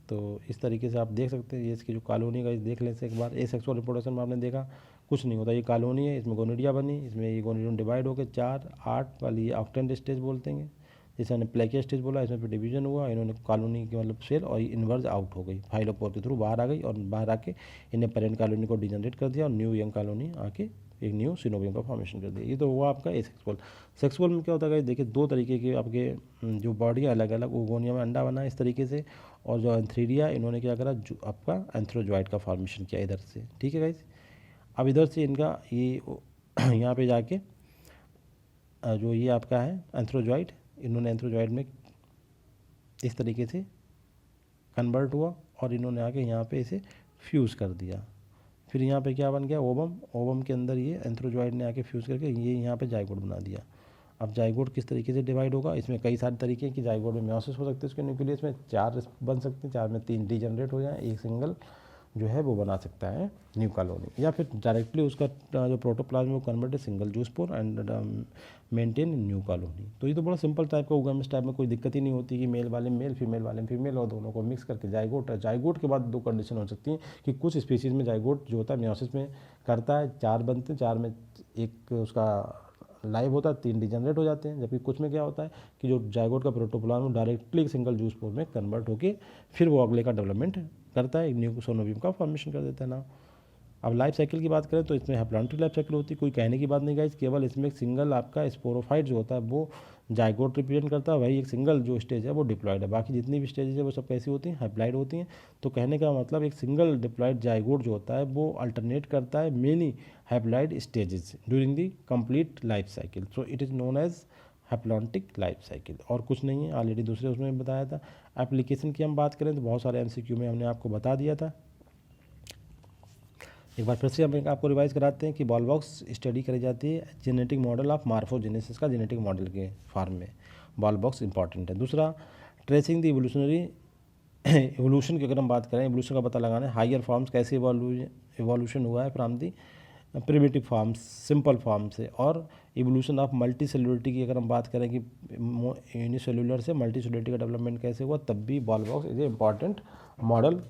[SPEAKER 1] तो इस तरीके से आप देख सकते हैं ये इसकी जो कॉलोनी का देख लें से एक बार। एसेक्सुअल रिप्रोडक्शन में आपने देखा कुछ नहीं होता, ये कॉलोनी है, इसमें गोनिडिया बनी, इसमें ये गोनिडियम डिवाइड हो गए 4 8 वाली ये ऑक्टेंट स्टेज बोलते हैं। जैसे हमने प्लेकिया स्टेज बोला, इसमें फिर डिवीजन हुआ, इन्होंने कॉलोनी की मतलब सेल और इन्वर्ज आउट हो गई, फाइलोपोर के थ्रू बाहर आ गई और बाहर आके इन्हें पेरेंट कॉलोनी को डिजनरेट कर दिया और न्यू यंग कॉलोनी आके एक न्यू सिनोवियम का फॉर्मेशन कर दिया। ये तो हुआ आपका एसेक्सुअल। सेक्सुअल में क्या होता है देखिए, 2 तरीके के आपके जो बॉडी अलग अलग ओगोनिया में अंडा बना इस तरीके से, और जो एंथ्रीरिया इन्होंने क्या करा जो आपका एंथ्रोजॉइड का फॉर्मेशन किया इधर से, ठीक है गाइस। अब इधर से इनका ये यहाँ पे जाके जो ये आपका है एंथ्रोजॉइड, इन्होंने एंथ्रोजॉइड में इस तरीके से कन्वर्ट हुआ और इन्होंने आके यहाँ पे इसे फ्यूज़ कर दिया। फिर यहाँ पे क्या बन गया ओवम, ओवम के अंदर ये एंथ्रोजॉइड ने आके फ्यूज़ करके ये यहाँ पे जाइगोट बना दिया। अब जाइगोट किस तरीके से डिवाइड होगा, इसमें कई सारे तरीके हैं कि जाइगोट में मेयोसिस हो सकते हैं, उसके न्यूक्लियस में 4 बन सकते हैं, 4 में 3 डीजनरेट हो जाए, एक सिंगल जो है वो बना सकता है न्यू कॉलोनी, या फिर डायरेक्टली उसका जो प्रोटोप्लाज्म वो कन्वर्ट है single zoospore and maintain new colony. तो ये तो बड़ा सिंपल टाइप का उगम, इस टाइप में कोई दिक्कत ही नहीं होती कि मेल वाले मेल, फीमेल वाले फीमेल, और दोनों को मिक्स करके जाइगोट। जाइगोट के बाद 2 कंडीशन हो सकती हैं कि कुछ स्पीसीज़ में जाइगोट जो होता है मेयोसिस में करता है, 4 बनते हैं, 4 में एक उसका लाइव होता है, 3 डिजनरेट हो जाते हैं, जबकि कुछ में क्या होता है कि जो जाइगोट का प्रोटोप्लाज्म डायरेक्टली एक सिंगल जूस पोर में कन्वर्ट होकर फिर वो अगले का डेवलपमेंट करता है, एक न्यू सोनोवियम का फॉर्मेशन कर देता है ना। अब लाइफ साइकिल की बात करें तो इसमें हैप्लॉन्टिक लाइफ साइकिल होती है, कोई कहने की बात नहीं गाइस, केवल इसमें एक सिंगल आपका स्पोरोफाइट जो होता है वो जाइगोट रिप्रेजेंट करता है, वही एक सिंगल जो स्टेज है वो डिप्लॉयड है, बाकी जितनी भी स्टेजेस है वो सब कैसी होती हैं हैप्लाइड होती हैं। तो कहने का मतलब एक सिंगल डिप्लॉयड जाइगोट जो होता है वो अल्टरनेट करता है many haploid stages during the complete life cycle, so it is known as haplontic life cycle, और कुछ नहीं है, ऑलरेडी दूसरे उसमें बताया था। एप्लीकेशन की हम बात करें तो बहुत सारे MCQ में हमने आपको बता दिया था। एक बार फिर से हम आपको रिवाइज कराते हैं कि बॉल बॉक्स स्टडी करी जाती है जेनेटिक मॉडल ऑफ मार्फोजेनेसिस का, जेनेटिक मॉडल के फॉर्म में बॉल बॉक्स इंपॉर्टेंट है। दूसरा, ट्रेसिंग द इवोल्यूशनरी एवोल्यूशन की अगर हम बात करें, एवोल्यूशन का पता लगाना है, हायर फॉर्म्स कैसे इवोल्यूशन हुआ है from the primitive forms, simple form से, और इवोल्यूशन ऑफ मल्टी सेलुलरिटी की अगर हम बात करें कि यूनिसेलुलर से मल्टी सेलुलरिटी का डेवलपमेंट कैसे हुआ, तब भी ball box is a important model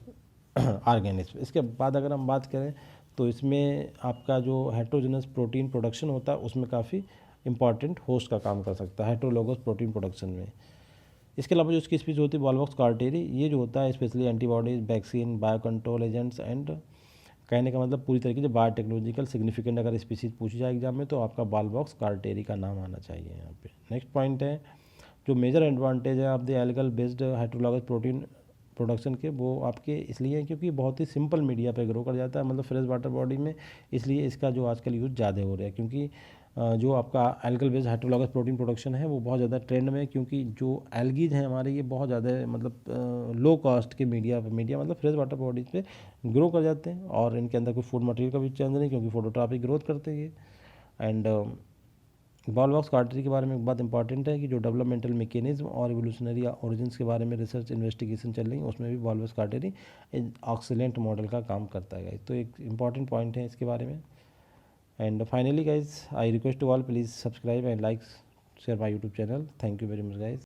[SPEAKER 1] organism. इसके बाद अगर हम बात करें तो इसमें आपका जो हेट्रोजेनस प्रोटीन प्रोडक्शन होता है उसमें काफ़ी इंपॉर्टेंट होस्ट का काम कर सकता है हेट्रोलोगस प्रोटीन प्रोडक्शन में। इसके अलावा जो इसकी स्पीसीज होती है बॉल बॉक्स कार्टेरी, ये जो होता है specially antibodies, vaccine, bio control agents and, कहने का मतलब पूरी तरीके से बायोटेक्नोलॉजिकल सिग्निफिकेंट अगर स्पीसीज पूछी जाए एग्जाम में तो आपका बॉल बॉक्स कार्टेरी का नाम आना चाहिए यहाँ पे। नेक्स्ट पॉइंट है जो मेजर एडवांटेज है of the algal based heterologous protein production के, वो आपके इसलिए क्योंकि बहुत ही सिंपल मीडिया पे ग्रो कर जाता है, मतलब फ्रेश वाटर बॉडी में, इसलिए इसका जो आजकल यूज़ ज़्यादा हो रहा है, क्योंकि जो आपका algal based heterologous protein production है वो बहुत ज़्यादा ट्रेंड में है, क्योंकि जो एल्गीज हैं हमारे ये बहुत ज़्यादा मतलब लो कॉस्ट के मीडिया मतलब फ्रेश वाटर बॉडीज पे ग्रो कर जाते हैं, और इनके अंदर कोई फूड मटेरियल का भी चेंज नहीं, क्योंकि फोटोट्रॉपिक ग्रोथ करते हैं ये। एंड बॉल बॉक्स कार्टरी के बारे में एक बात इंपॉर्टेंट है कि जो डेवलपमेंटल मैकेनिज्म और एवोल्यूशनरी ओरिजिन्स के बारे में रिसर्च इन्वेस्टिगेशन चल रही है, उसमें भी बॉल बॉक्स कार्टरी ऑक्सीलेंट मॉडल का काम करता है, तो एक इंपॉर्टेंट पॉइंट है इसके बारे में। And finally guys, I request to all please subscribe and like share my YouTube channel. Thank you very much guys.